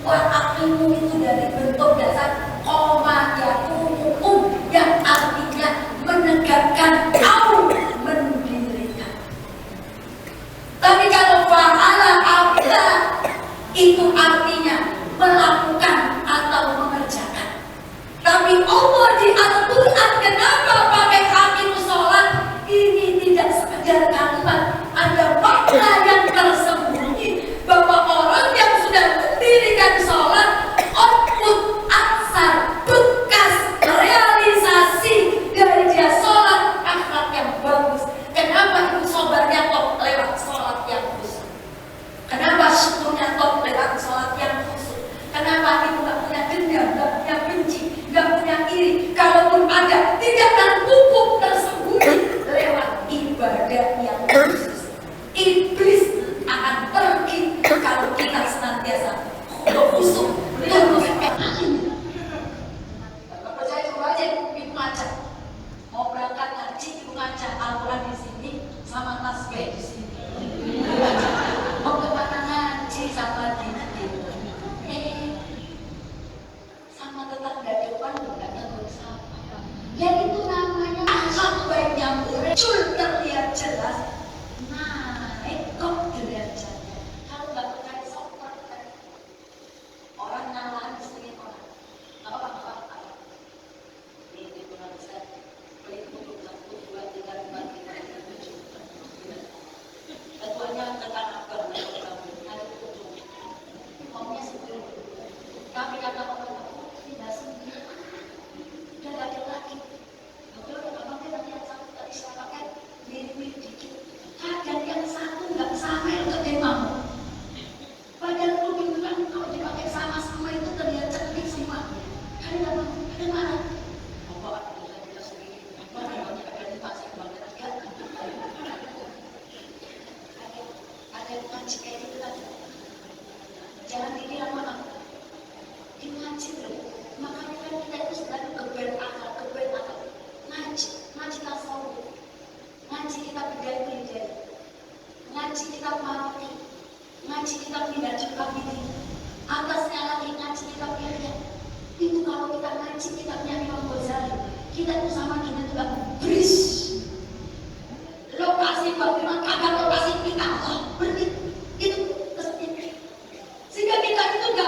wa aqimu, itu dari bentuk dasar koma yaqumu yang artinya menegakkan au mendirikan. Tapi kalau fa'ala amila itu artinya melakukan atau mengerjakan. Tapi Allah di Al-Quran kenapa pakai aqimus sholat? Ini tidak sekedar kalimat, ada makna yang tersembunyi bahwa orang yang sudah mendirikan sholat output aksar bekas realisasi dari dia sholat akhlak yang bagus. Kenapa ibu sobarnya top lewat sholat yang khusyuk? Kenapa syukurnya top lewat sholat yang khusyuk? Kenapa ibu gak punya dendam, gak punya benci, gak punya iri? Kalaupun ada, tidak terpupuk tersembunyi lewat ibadah yang khusus. Iblis akan pergi kalau kita senantiasa khusyuk terus. Kalau percaya coba aja ibu ngaca, mau berangkat ngaji ibu ngaca Al-Quran di sini sama tasbih di sini. Mau kemana ngaji sama diri, sama tetangga depan nggak tegur sapa. Ya itu namanya sampai nyambung muncul terlihat jelas. Naik kok derajatnya. Kalau nggak percaya sopan kan orang nyalahan istri orang. Nggak apa-apa. Ini kurang bisa beli untuk 1, 2, 3, 4, 5, 6, 7. Ketuanya tekan akbar ada 7. Maunya 10. Tapi kata orang tidak sendiri. Udah gak ada lagi. Betul, abangnya nanti yang satu tadi saya pakai mirip-mirip dikit. Kadang yang satu nggak sama untuk imam. Padahal itu kan kalau dipakai sama-sama itu terlihat cantik semua. Kan nggak mau, ada mana? Bapak ada kita sendiri. Mana ada di pasir banget agak. Ada ngaji kayak gitu kan. Jangan dikira maaf. Di ngaji loh. Makanya kan kita itu sebenarnya kebel akal. Ngaji tasawuf, ngaji kitab hidayah, ngaji kitab mati, ngaji kitab minhajul abidin, atasnya lagi ngaji kitab ihya. Itu kalau kita ngaji kitabnya Imam Ghazali, kita itu sama kita juga bris. Lokasi bagaimana kagak lokasi kita berarti itu kesepian. Sehingga kita itu nggak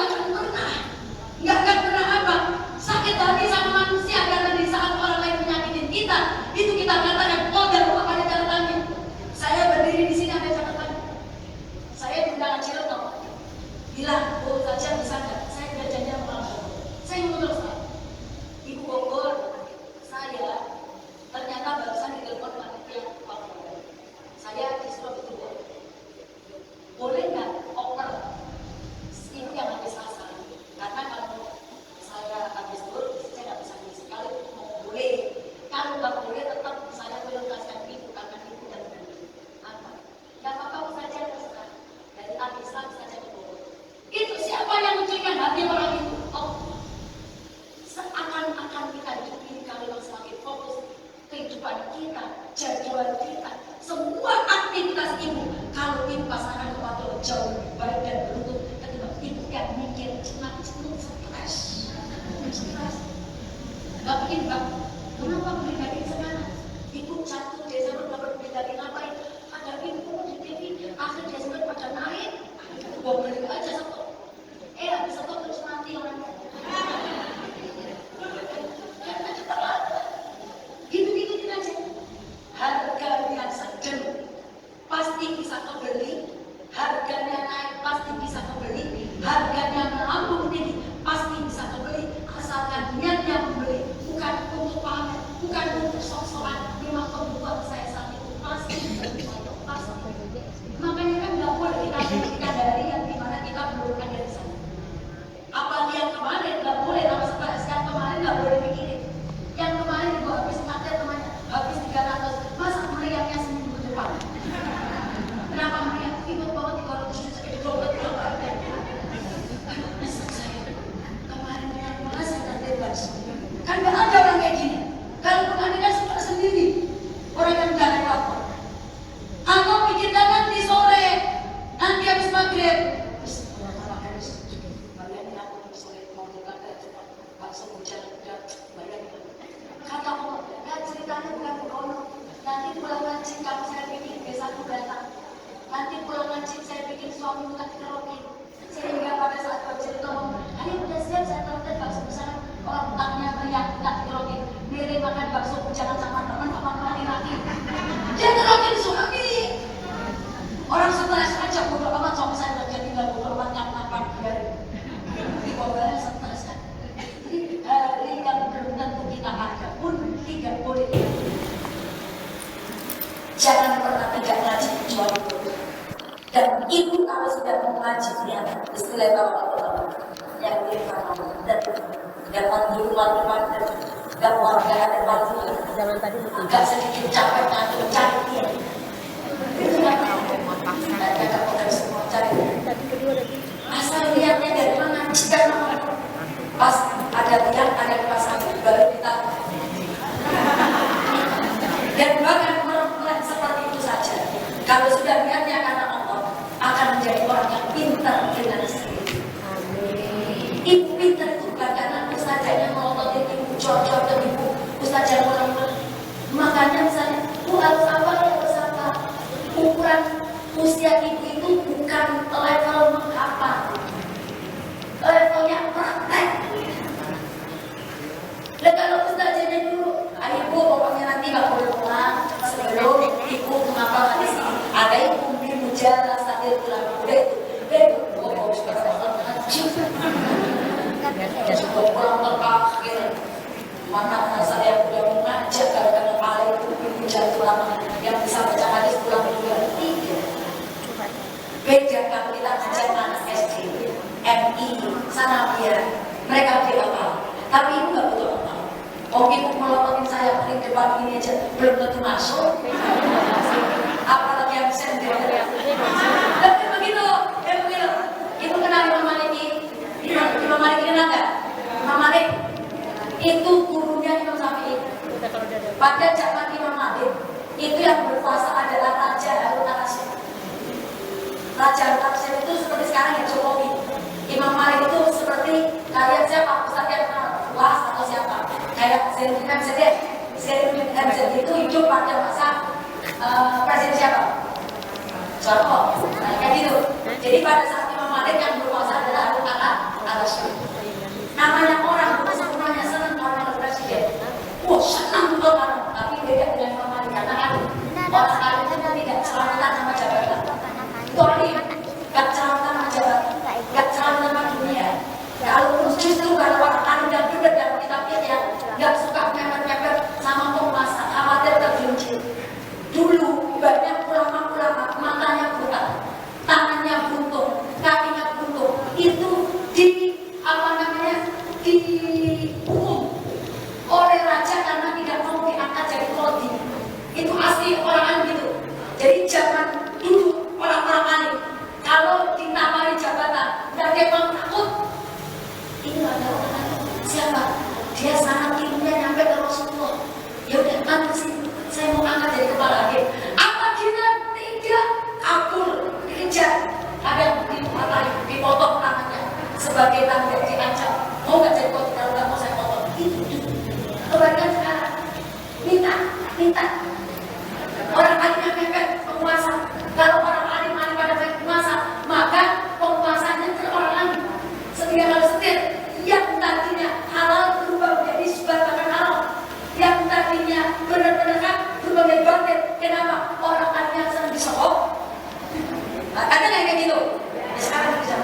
akan pernah apa sakit hati sama manusia karena di saat orang lain menyakitin kita, itu kita katakan oh dan rumah ada catatannya. Saya berdiri di sini ada catatannya. Saya diundang Cilegon, bilang oh saja bisa nggak? Saya tidak janji sama orang. Saya mundur saya. Ibu Bogor, saya ternyata barusan ditelepon panitia Papua. Saya disuruh betul. Boleh nggak oper ini yang habis asal? Karena kalau saya habis dulu, saya nggak bisa ngisi. Kalau mau boleh, kalau nggak boleh tetap saya prioritaskan ibu karena ibu dan ibu. Apa? Nggak apa-apa saja terserah. Dari Al-Islam saja ke Bogor. Itu siapa yang mencucikan hati orang itu? Oh, seakan-akan kita hidup ini kalau memang semakin fokus kehidupan kita, jadwal kita, semua aktivitas ibu. Kalau ibu pasangan kepada jauh lebih baik dan beruntung ketika ibu yang mikir cenut-cenut stres. Gak bikin bang, kenapa beribadah sekarang? Ibu 1 Desember gak berbeda ngapain? Ada ibu di TV, akhir Desember pada naik, gua beli aja satu. Habis satu terus mati orangnya. sudah bayangkan. Kata Allah, dan ceritanya bukan begono. Nanti pulang ngaji kamu saya bikin besaku datang. Nanti pulang ngaji saya bikin suamimu tak dikerokin. Sehingga pada saat bercerita, ayo udah siap saya telepon bakso bersama orang utangnya yang tak dikerokin. Mirip makan bakso jangan sama teman laki-laki. Dia kerokin suami. Orang stres aja bodoh amat suami saya udah jadi nggak bodoh amat yang makan biarin. Di bawahnya stres kan. Hari yang belum tentu kita ada pun tidak boleh. Jangan pernah tidak ngaji kecuali bodoh. Dan ibu kalau sudah mengaji ya istilah bapak yang firman dan rumah dan warga dan batu zaman tadi agak sedikit capek nanti mencari dia. Itu nggak apa semua cari. Asal lihatnya dari mana? Jika pas ada lihat ada pasang baru kita. Dan bahkan orang seperti itu saja. Kalau sudah lihatnya karena Allah akan menjadi orang yang pintar dengan istri. Ibu pintar itu bukan karena ustazahnya melototin ibu, cor-cor ke ibu, ustazah orang-orang. Makanya misalnya, bu harus apa ya harus apa. Ukuran usia ibu itu bukan level mengapa, levelnya praktek. Dan kalau ustazahnya dulu, ayo bu pokoknya nanti nggak boleh pulang sebelum ibu mengapa hadis ini. Ada ibu mujalah sambil pulang boleh itu, oh sekarang jadi pulang terakhir mana saya sudah mengajak kadang-kadang kepala itu pinjam ulama yang bisa baca hadis pulang juga tiga. Beda kalau kita ajak anak SD, MI, Sanawiyah, mereka dia apa? Tapi ibu nggak butuh apa. Mungkin melototin saya paling depan ini aja belum tentu masuk. Apalagi yang sendiri. Tapi begitu, ibu kenal Imam Maliki. Imam Malik kenal nggak? Imam Malik itu gurunya Imam Syafi'i. Pada zaman Imam Malik itu yang berkuasa adalah Raja Harun al-Rasyid. Raja Harun al-Rasyid itu seperti sekarang ya Jokowi. Imam Malik itu seperti kayak siapa? Ustaz yang luas atau siapa? Kayak Zainuddin MZ. Zainuddin MZ itu hidup pada masa presiden siapa? Soeharto. Nah, kayak gitu. Jadi pada saat Imam Malik yang berkuasa adalah Harun al-Rasyid. Namanya orang bukan sebenarnya senang orang presiden. Wah senang betul orang, tapi beda dengan Imam Malik karena kan orang lain itu tidak selamatan sama jabatan. Tadi nggak selamatan sama jabatan, nggak selamatan sama dunia. Kalau justru kalau orang lain yang berbeda dalam kitabnya ya nggak suka mepet-mepet sama penguasa, khawatir tergelincir. Dulu banyak ulama-ulama matanya buta, tangannya buntung, kakinya buntung. Itu dihukum oleh raja karena tidak mau diangkat jadi kodi. Itu asli orang alim gitu. Jadi zaman dulu orang-orang alim kalau ditawari jabatan nggak ada yang takut. Ini ada orang siapa? Dia sangat ilmunya nyampe ke Rasulullah. Ya udah nanti sih saya mau angkat jadi kepala hakim. Apa kita tidak kabur dikejar? Ada yang dipotong tangannya sebagai tanda diancam. Mau nggak jadi kodi kalau nggak mau saya potong? Itu kebaikan sekarang. Minta. Orang alim yang mepet penguasa. Kalau orang alim pada penguasa, maka penguasanya ke orang lain. Setiap kali setir, yang tadinya halal berubah menjadi sebagian halal. Yang tadinya benar-benar kan berubah menjadi batil. Kenapa? Orang alim yang sering disokok. Ada nggak kayak gitu? Sekarang bisa.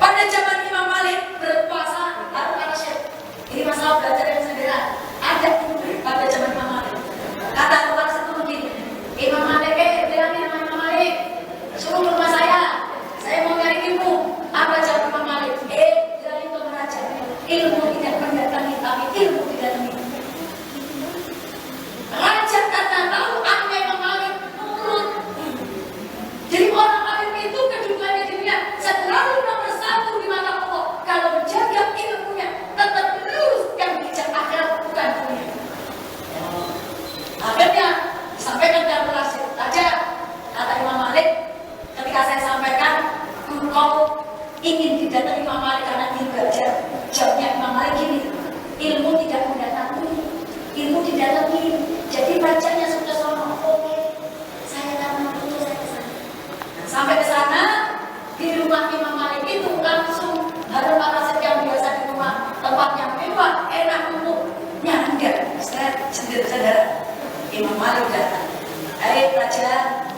Pada zaman Imam Malik berpuasa Harun al-Rasyid. Ini masalah belajar yang sederhana. Ada pada zaman Imam Malik. Kata Tuhan itu begini. Imam Malik bilang Imam Malik, suruh ke rumah saya mau cari ilmu. Apa jawab Imam Malik? Bilang itu raja. Ilmu tidak mendatangi, tapi ilmu didatangi. Raja karena tahu aneh Imam Malik nurut. Jadi orang alim itu kedudukannya di dunia selalu nomor satu di mata Allah. Kalau menjaga ilmunya tetap lurus yang bijak akhirat bukan dunia. Akhirnya disampaikan dalam rasul saja kata Imam Malik ketika saya sampaikan engkau ingin didatangi Imam Malik karena ingin belajar. Jawabnya Imam Malik gini, saudara. Imam Malik datang. Hai pelajar,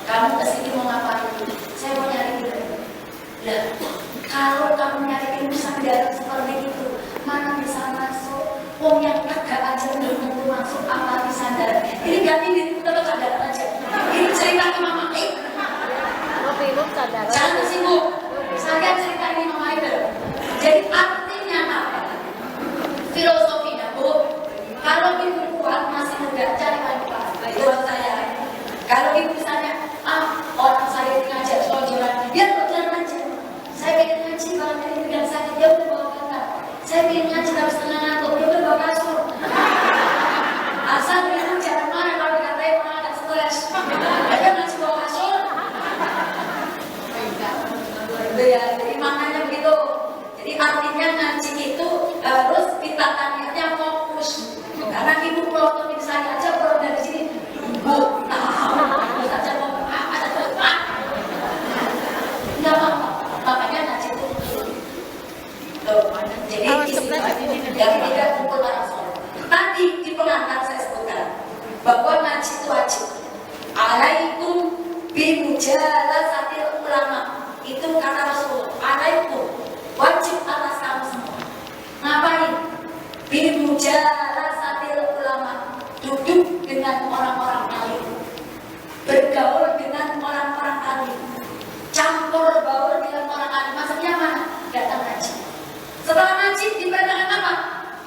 kamu kesini mau ngapain? Saya mau nyari ilmu. Lah, kalau kamu nyari ilmu sampai seperti itu, mana bisa masuk? Wong yang kagak aja belum tentu masuk, apalagi sandar. Ini ganti diri kita sadar aja. Ini cerita Imam Malik. Jangan sibuk. Saya cerita ini Imam Malik. Jadi artinya apa? Filosofinya, Bu. Kalau ibu kuat masih muda, cari wanita. Buat saya. Kalau ibu misalnya, orang saya ngajak soal jalan, ya jalan aja. Saya pengen ngaji, kalau dari bidang sakit, ya udah bawa kata. Saya pengen ngaji, tapi setengah ngantuk, ya udah bawa kasur. Asal dia jangan marah kalau dikatain orang agak stres. Dia ngaji bawa kasur. Ya, jadi maknanya begitu. Jadi artinya ngaji itu harus kita tanya fokus. Karena ibu kalau di saya aja kalau dari sini, ibu tahu, saja mau ada tempat. Nggak apa-apa, makanya ngaji itu. Jadi yang tidak kumpul orang soleh. Tadi di pengantar saya sebutkan bahwa ngaji itu wajib. Alaikum bimujalasatil ulama. Itu kata Rasulullah. Alaikum, wajib atas kamu semua. Ngapain? Bimujalasatil ulama. Duduk dengan orang-orang alim, bergaul dengan orang-orang alim, campur baur dengan orang alim. Maksudnya mana? Datang ngaji. Setelah ngaji diperintahkan apa?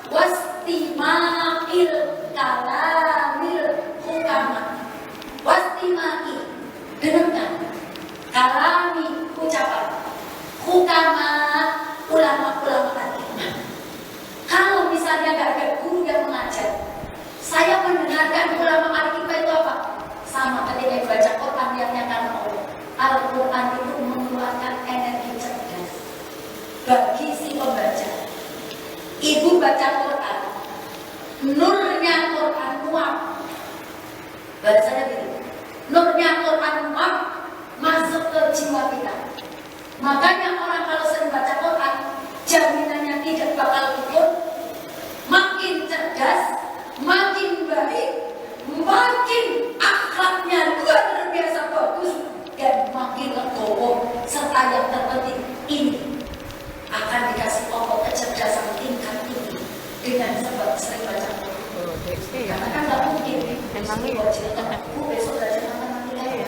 Wastima'il kalamil hukama. Wastima'il, dengarkan kalami, ucapan hukama, ulama-ulama tadi. Kalau misalnya gak ada guru yang mengajar, saya mendengarkan ulama al-hikmah itu apa? Sama ketika baca Quran yang nyatakan Allah. Al-Quran itu mengeluarkan energi cerdas bagi si pembaca. Ibu baca Quran, nurnya Quran muap. Bahasanya gitu. Nurnya Quran muap masuk ke jiwa kita. Makanya orang kalau sering baca Quran, jaminannya tidak bakal gugur, makin cerdas, makin baik, makin akhlaknya luar biasa bagus, dan makin legowo. Serta yang terpenting ini akan dikasih Allah kecerdasan tingkat tinggi dengan sebab sering baca Quran. Karena kan nggak mungkin memangnya besok belajar matematika ya.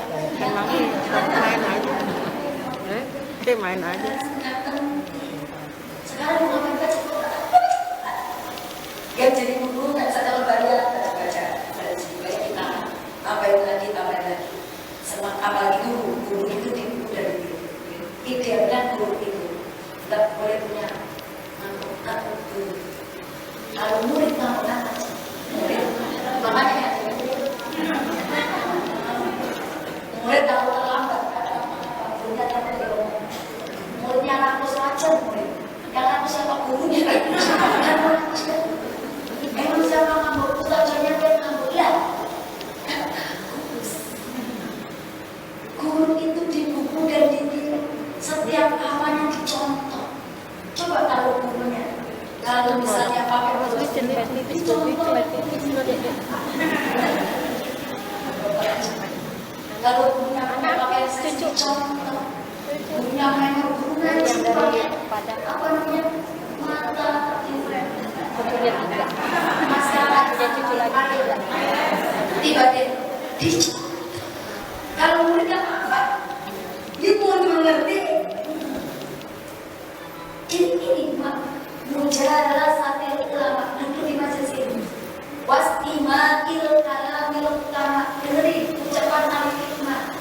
Main aja. Sekarang mau ngapain baca Quran? Yang jadi guru nggak bisa kalau bayar baca baik kita tambahin lagi. Semua apalagi guru itu di buku dari guru. Idealnya guru itu nggak boleh punya takut guru. Kalau murid mau aja, makanya murid kalau terlambat gurunya takut diomong. Muridnya rakus wajar murid. Yang rakus siapa gurunya? Emang siapa ngambuk? Ustaznya dia ngambuk lah. Guru itu di buku dan di setiap halamannya dicontoh. Coba kalau gurunya, kalau misalnya pakai dicontoh. Kalau gurunya pakai dicontoh. Gurunya main guru ngaji pakai apa namanya mata masalah tiba-tiba kalau muridnya apa dia mau mengerti ini mujalasatil ulama duduk di majelis ini wastima'il kalamil utama dengerin ucapan al-hikmah.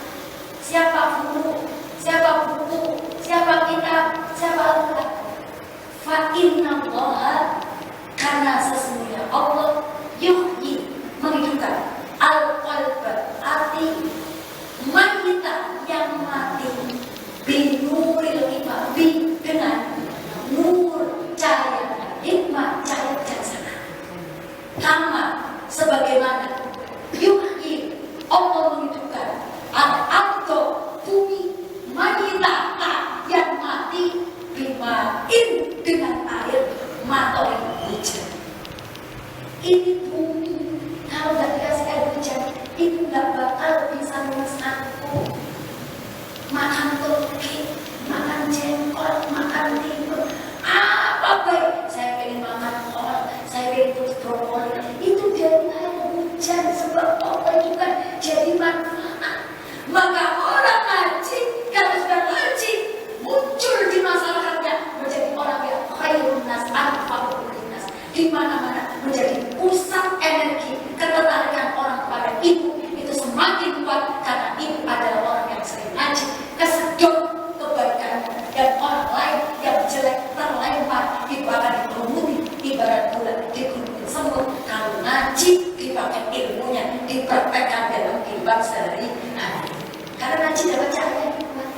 Siapa guru, siapa buku, siapa kitab, siapa Al-Quran. Fa'innallaha, karena sesungguhnya Allah yuhyi, menghidupkan al-qalba, hati mayita yang mati binuril hikmah, dengan nur cahaya hikmah, cahaya bijaksana. Kama sebagaimana yuhyi, Allah menghidupkan al-ardo, bumi mayita yang mati bimain, dengan air matoi hujan. Ini bumi itu nggak bakal bisa ngurus aku. Makan turki, makan jengkol, makan timun, apa baik? Saya pengen makan kol, saya pengen terus brokoli. Itu dari air hujan, sebab Allah juga jadi manfaat. Maka orang ngaji, kalau sudah ngaji, muncul di masyarakatnya menjadi orang yang khairun nas, anfa'ul nas, di mana-mana menjadi pusat energi ketertarikan orang kepada ibu itu semakin kuat karena ibu adalah orang yang sering ngaji, kesedot kebaikan, dan orang lain yang jelek terlempar itu akan dikerumuti ibarat bulan dikerumuti semut. Kalau ngaji dipakai ilmunya dipraktekkan dalam kehidupan sehari-hari, karena ngaji dapat cahaya hikmah.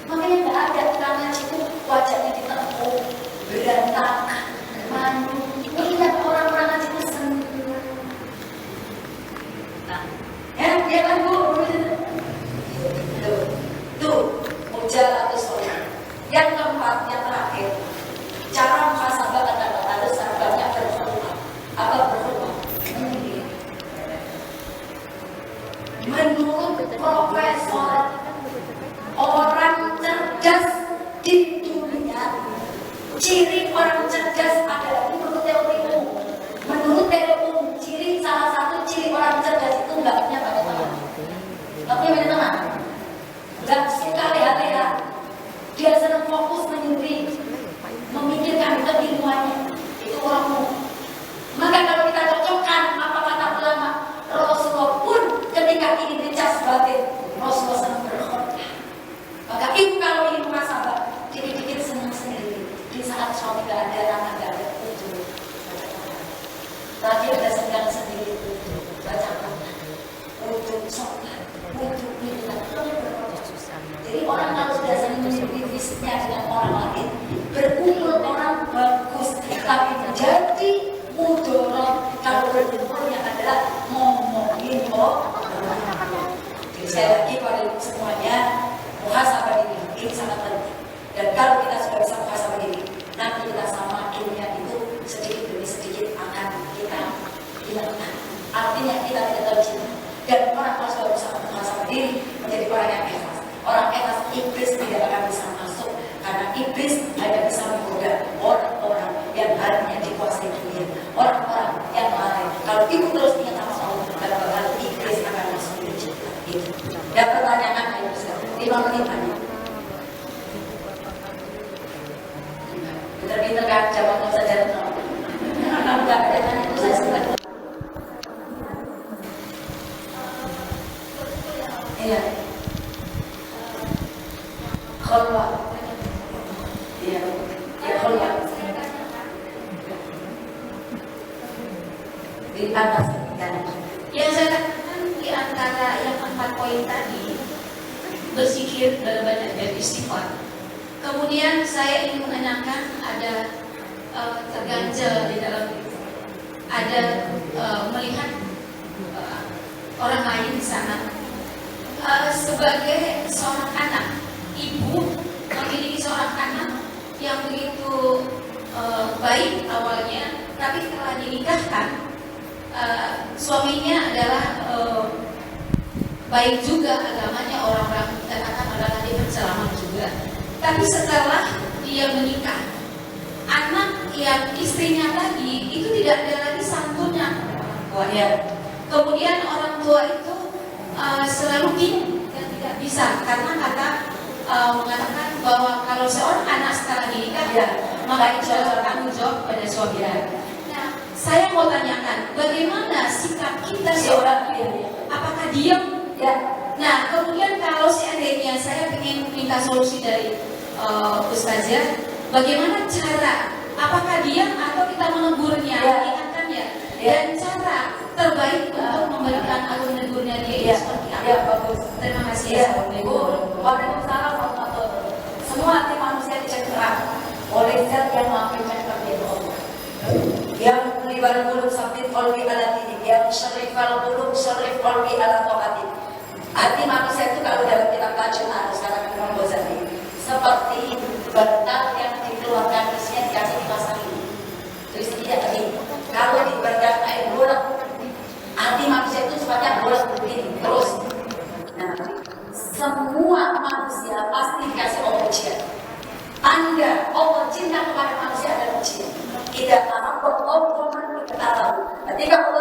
Makanya nggak ada orang ngaji itu wajahnya ditekuk, berantakan, mandu. Melihat orang-orang ngaji itu senang. Nah, ya kan Bu? Tuh, mujalatus sholat. Yang keempat, yang terakhir, cara muhasabah adalah harus sahabatnya berkhutbah. Apa berkhutbah? Menurut profesor, orang cerdas di dunia, ciri orang cerdas adalah menurut teorimu. Menurut teorimu, ciri salah satu ciri orang cerdas itu nggak punya banyak teman. Nggak punya banyak teman. Nggak suka leha-leha. Dia senang fokus menyendiri, memikirkan keilmuannya. Itu orangmu. Maka kalau kita cocokkan apa kata ulama, Rasulullah pun ketika ingin dicas batin, Rasulullah senang berkhutbah. Maka ibu kalau ingin muhasabah, dikit-dikit senang sendiri. Di saat suami gak ada, anak gak ada, itu baca Quran. Lagi ada sedang sendiri, baca Quran. Untuk sholat, untuk minat, jadi orang kalau sudah sering memiliki fisiknya dengan orang lain, berkumpul orang bagus, tapi menjadi mudorot kalau berkumpulnya adalah ngomongin kok. Jadi saya lagi pada semuanya, muhasabah ini sangat penting. Dan kalau kita sudah bisa muhasabah diri, nanti kita sama dunia itu sedikit demi sedikit akan kita hilangkan. Artinya kita tidak tercinta. Dan orang kalau sudah bisa muhasabah diri menjadi orang yang ikhlas. Orang ikhlas, iblis tidak akan bisa masuk karena iblis hanya bisa menggoda orang-orang yang hatinya dikuasai dunia, orang-orang yang lalai. Kalau ibu terus ingat sama Allah, kadang-kadang iblis akan masuk di kita. Itu. Dan pertanyaan ayo bisa 5 menit aja. Pinter-pinter kan jawabnya saja betul. Karena enggak ada tanya itu saya suka. Iya. Khulwah. Iya. Ya khulwah. Di atas kan. Yang saya katakan di antara yang 4 poin tadi, berzikir banyak dan istighfar. Kemudian saya ingin menanyakan ada terganjal di dalam itu, ada melihat orang lain di sana. Sebagai seorang anak, ibu memiliki seorang anak yang begitu baik awalnya, tapi setelah dinikahkan, suaminya adalah baik juga agamanya, orang-orang katakan adalah dia selamat juga. Tapi setelah dia menikah, anak yang istrinya tadi itu tidak ada lagi santunnya. Kemudian orang tua itu selalu bingung dan tidak bisa karena mengatakan bahwa kalau seorang anak setelah dinikah, maka itu adalah tanggung jawab pada suaminya. Nah, saya mau tanyakan, bagaimana sikap kita seorang ibu? Apakah diam? Ya. Nah, kemudian kalau seandainya saya ingin minta solusi dari Ustazah, bagaimana cara? Apakah diam atau kita menegurnya, mengingatkannya? Dan cara terbaik untuk memberikan atau menegurnya dia seperti apa? Ya, bagus. Terima kasih. Assalamualaikum. Waalaikumsalam warahmatullahi wabarakatuh. Semua hati manusia dicengkeram oleh zat yang maha pencengkeram yaitu Allah. Yang mulibal qulub sabit qalbi ala dini, yang syarifal qulub syarif qalbi ala taati. Hati manusia itu kalau dalam kitab Tajul Arus kata Imam Ghazali seperti bantal yang dikeluarkan isinya dikasih dipasang ini. Terus tidak tadi kalau diberikan air bola, hati manusia itu sifatnya bola begini.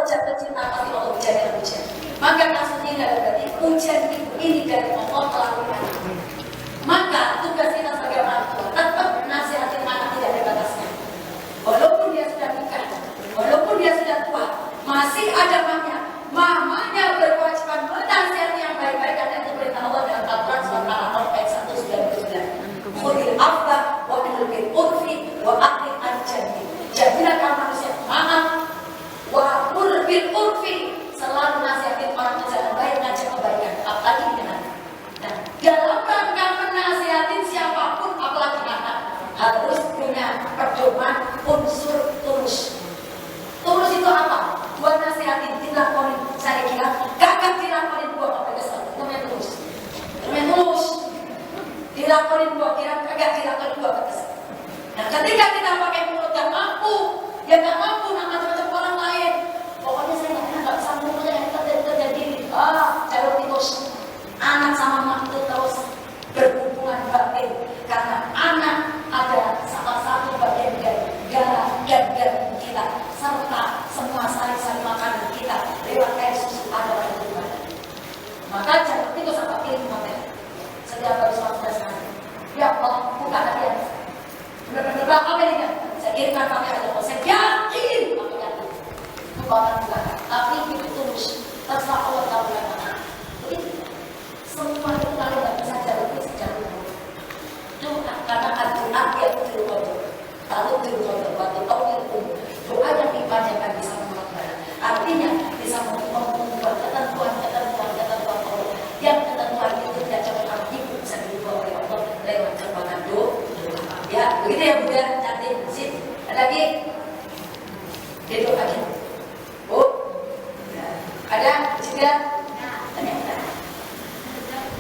jatuh cinta pasti Allah hujannya hujan. Maka maksudnya berarti hujan ini dari Allah melakukan. Maka tugas kita sebagai orang tua tetap nasihatin anak tidak ada batasnya. Walaupun dia sudah nikah, walaupun dia sudah tua, masih ada mamanya berkewajiban menasihati yang baik-baik karena itu perintah Allah dalam Al-Quran surat Al-A'raf ayat 199. Khudil afwa wa amil bil urfi wa aqim al-jannah. Jadilah kamu manusia maaf wa amil bil urfi, selalu nasihatin orang jalan baik, ngajak kebaikan, apalagi dengan nah, dalam rangka menasihatin siapapun apalagi anak harus punya pedoman unsur tulus. Tulus itu apa? Buat nasihatin dilakonin, saya kira kakak dilakonin buat apa kesal, namanya tulus. Namanya tulus. Dilakonin buat kira kakak dilakonin buat apa kesal. Nah, ketika kita pakai mulut yang mampu, ya nggak mampu macam-macam orang lain. Pokoknya saya nggak sanggup yang terjadi. Jalur tikus. Anak sama mak itu terus berhubungan batin karena anak ada salah satu bagian dari darah dan daging kita serta semua sari-sari makanan kita lewat air susu ada pada tubuh. Maka jalur tikus apa pilih konten setiap habis waktu dasar. Ya Allah, buka hati. Benar-benar apa ini kan? Saya kirimkan pakai aja, saya yakin pakai yakin. Bukan, tapi itu tulus. Terserah Allah tahu yang mana. Begitu. Semua itu kalau nggak bisa jalur itu jalur. Itu karena arti aku tiru kalau tiru waktu tahu itu doa yang dipanjangkan bisa membuat barat. Artinya bisa membuat ketentuan Allah. Yang ketentuan itu tidak cuma itu bisa diubah oleh Allah lewat kekuatan doa. Ya, begitu ya Bu ya, cantik, sip. Ada lagi? Duduk lagi. Bu, ada juga?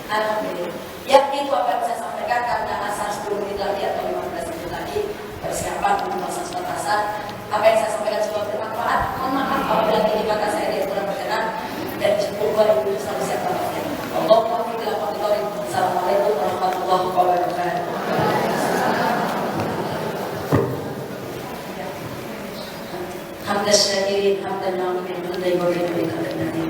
Alhamdulillah. Ya, itu apa yang saya sampaikan karena asal 10 menit lagi atau 15 menit lagi persiapan untuk masa sholat asar. Apa yang saya sampaikan semoga bermanfaat. Mohon maaf apabila ini kata saya dia kurang berkenan dan semoga ibu selalu sehat walafiat. Allahumma fiqil aqwali. Assalamualaikum warahmatullahi wabarakatuh. Hamdan syakirin, hamdan na'imin, hamdan yuwafiqu biqadri.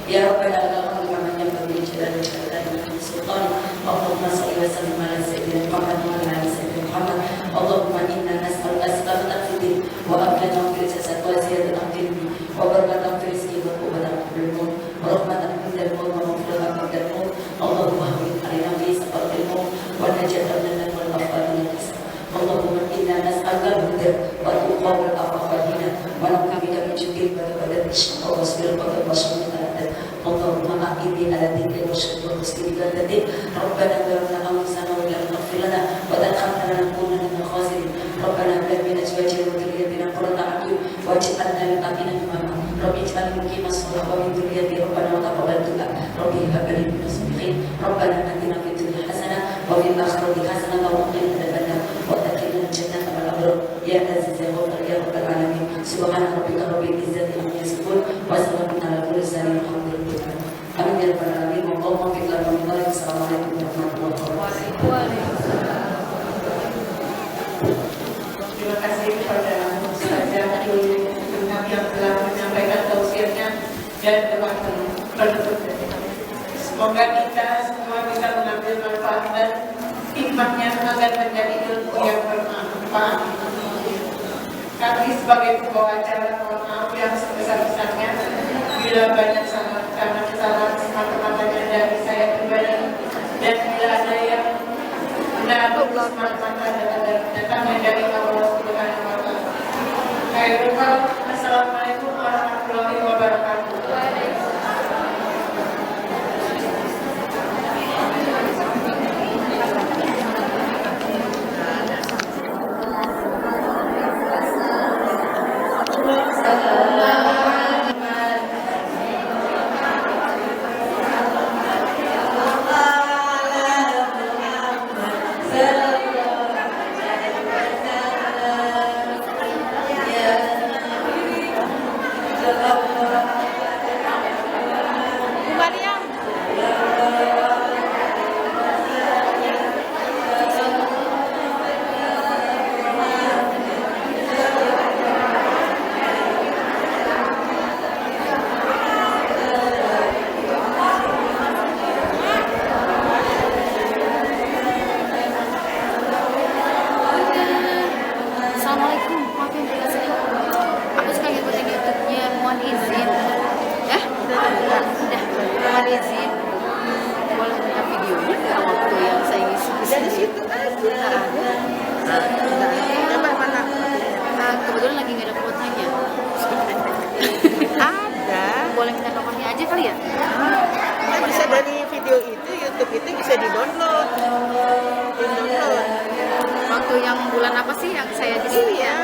Ya Rabbana lakal hamdu kama yanbaghi li jalali wajhika wa sultani. Allahumma shalli wa sallim ala sayyidina Muhammad wa ala ali sayyidina Muhammad. Allahumma inna nas'aluka as-salamata fid din wa amnan fil jasad wa ziyadatan fil ilmi wa barakatan fil rizqi wa quwwatan fil mulk wa rahmatan fil maut wa maghfiratan fil maut. Allahumma hawwin alaina bi sabatil maut wa najatan min wal afati min hisab. Allahumma inna nas'aluka al-huda wa tuqa wal afafa dina wa na'udzubika min syururi badal syaitan wa wasbil qadar wa syarri al-adab. Allahumma a'inni ala dzikri wa syukri wa husni ibadatik. Rabbana zalamna anfusana wa lam taghfir lana wa tarhamna lanakunanna minal khasirin. Rabbana hab lana min azwajina wa dhurriyyatina qurrata a'yun waj'alna lil muttaqina imama. Rabbi ij'alni muqimas salati wa min dhurriyyati rabbana wa taqabbal du'a. Rabbi hab li min as-salihin. Rabbana atina fid dunya hasanah wa fil akhirati hasanah wa qina adzabannar. Wa adkhilna al-jannata ma'al abrar. Ya aziz ya ghafur ya rabbal alamin. Subhana rabbika rabbil izzati amma yasifun wa salamun alal mursalin. Amin ya rabbal alamin. Allahumma fiqh lana min dhalik. Assalamualaikum warahmatullahi wabarakatuh. Terima kasih kepada Ustazah Dulu yang telah menyampaikan tausiahnya dan teman-teman penutup. Semoga kita semua bisa mengambil manfaat dan hikmahnya agar menjadi ilmu yang bermanfaat. Kami sebagai pembawa acara mohon maaf yang sebesar-besarnya bila banyak salah karena kesalahan semata-matanya dari saya pribadi dan bila ada yang benar semata-mata datangnya dari Allah Subhanahu wa Ta'ala. Assalamualaikum warahmatullahi wabarakatuh. mohon izin. Udah. Mohon izin. Boleh minta videonya nggak waktu yang saya ngisi di Dari sini? situ aja. Coba mana? Kebetulan lagi nggak ada kuotanya. Ada. Boleh minta nomornya aja kali ya? Kan bisa dari video itu, YouTube itu bisa di-download. Di-download. Waktu yang bulan apa sih yang saya di sini ya? Iya.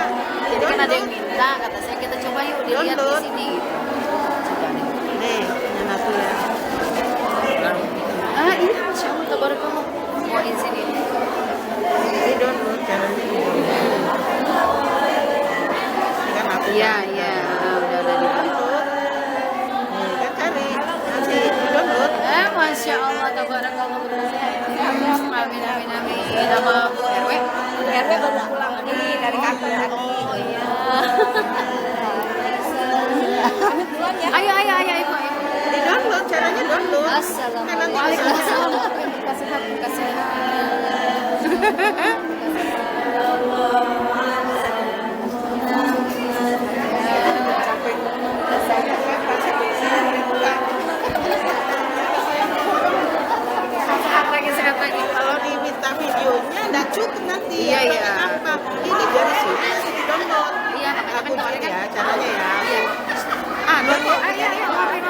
Jadi kan ada yang minta, kata saya kita coba yuk dilihat di Download. sini. Coba deh. Nih, yang aku ya. Iya, Masya Allah, tabarakallah. Mau izin ini. Ini download, caranya di-download. Ini kan aku. Iya, udah ada di Download. Nih, kan cari. Nanti di-download. Masya Allah, tabarakallah. Amin, amin, amin. Nama Bu RW? RW baru pulang nih dari kantor tadi. Oh iya. Pamit duluan ya. Ayo, Ibu. Di-download, caranya download. Assalamualaikum. Kasih. Sehat lagi. Kalau diminta videonya nggak cukup nanti. Iya, Atau iya. Apa? Ini dari sini nanti di-download. Iya, makanya Aku kan kemarin bikin kan. ya, caranya ya. Iya. Download. Ayo. Maafin.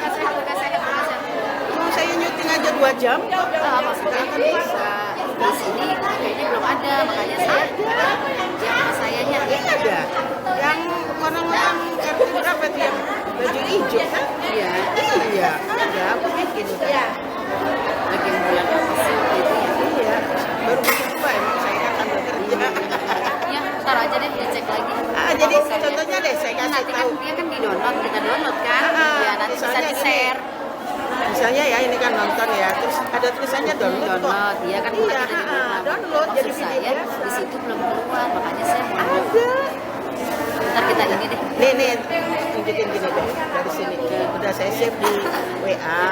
Kasih. Mau saya nyuting aja 2 jam. Maksudnya kan bisa. Di sini kayaknya belum ada, makanya saya yang sayanya Ini ada. Yang orang-orang RT berapa tuh yang baju hijau kan? Iya. Iya, ada. Aku bikin. Iya. Bagian bulan apa sih gitu ya? Iya. Baru bikin 2 emang saya kan sambil kerja. Ya, ntar aja deh dicek lagi. Jadi contohnya deh saya kasih Nanti kan tahu. dia kan di-download, kita download kan? Ya, nanti bisa Misalnya di-share. Misalnya ya ini kan nonton ya, terus ada tulisannya download kok. Download, iya kan Iya, ada di program. download Maksud jadi saya video di situ belum keluar, makanya saya mau ada. ntar kita ini deh. Nih, tunjukin gini deh dari sini. Udah saya save di WA.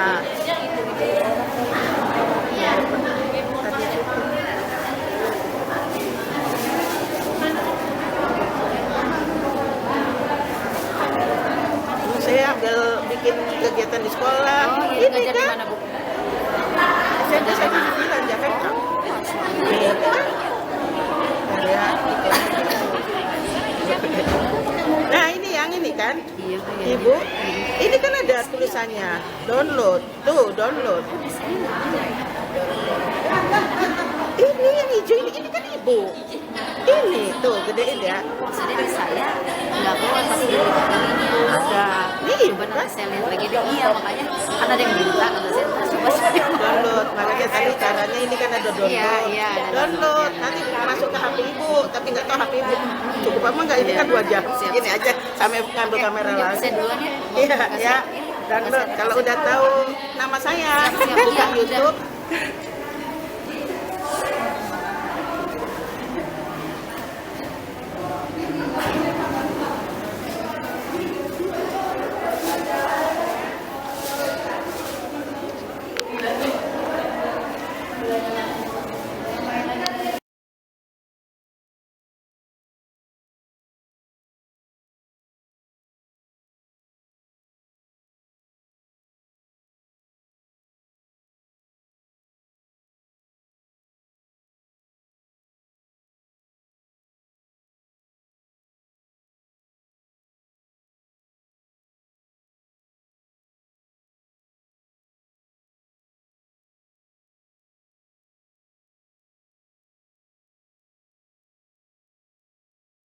Terus saya ambil bikin kegiatan di sekolah. Oh, Ini ngajar di kan mana, Bu? saya bisa bilang Jakarta. Iya kan? Ada. Nah ini yang ini kan, Iya, Ibu. Ini kan ada tulisannya download, tuh download. Ini yang hijau ini kan Ibu. Ini tuh gedein ya. Maksudnya di saya nggak keluar pas dia ininya. Ada. Nih Coba nanti saya lihat lagi deh. Iya, makanya kan ada yang minta, kata saya ntar coba saya download. Makanya tadi caranya ini kan ada download. Iya, ada Download. download. Nanti masuk ke HP Ibu, tapi nggak tahu HP Ibu cukup apa nggak? Ini kan 2 jam. Siap. Gini aja sampai ngambil kamera Saya langsung. duluan ya. Iya, Makasih. ya. Download. Kalau udah tahu nama saya, Siap, buka iya, YouTube. udah.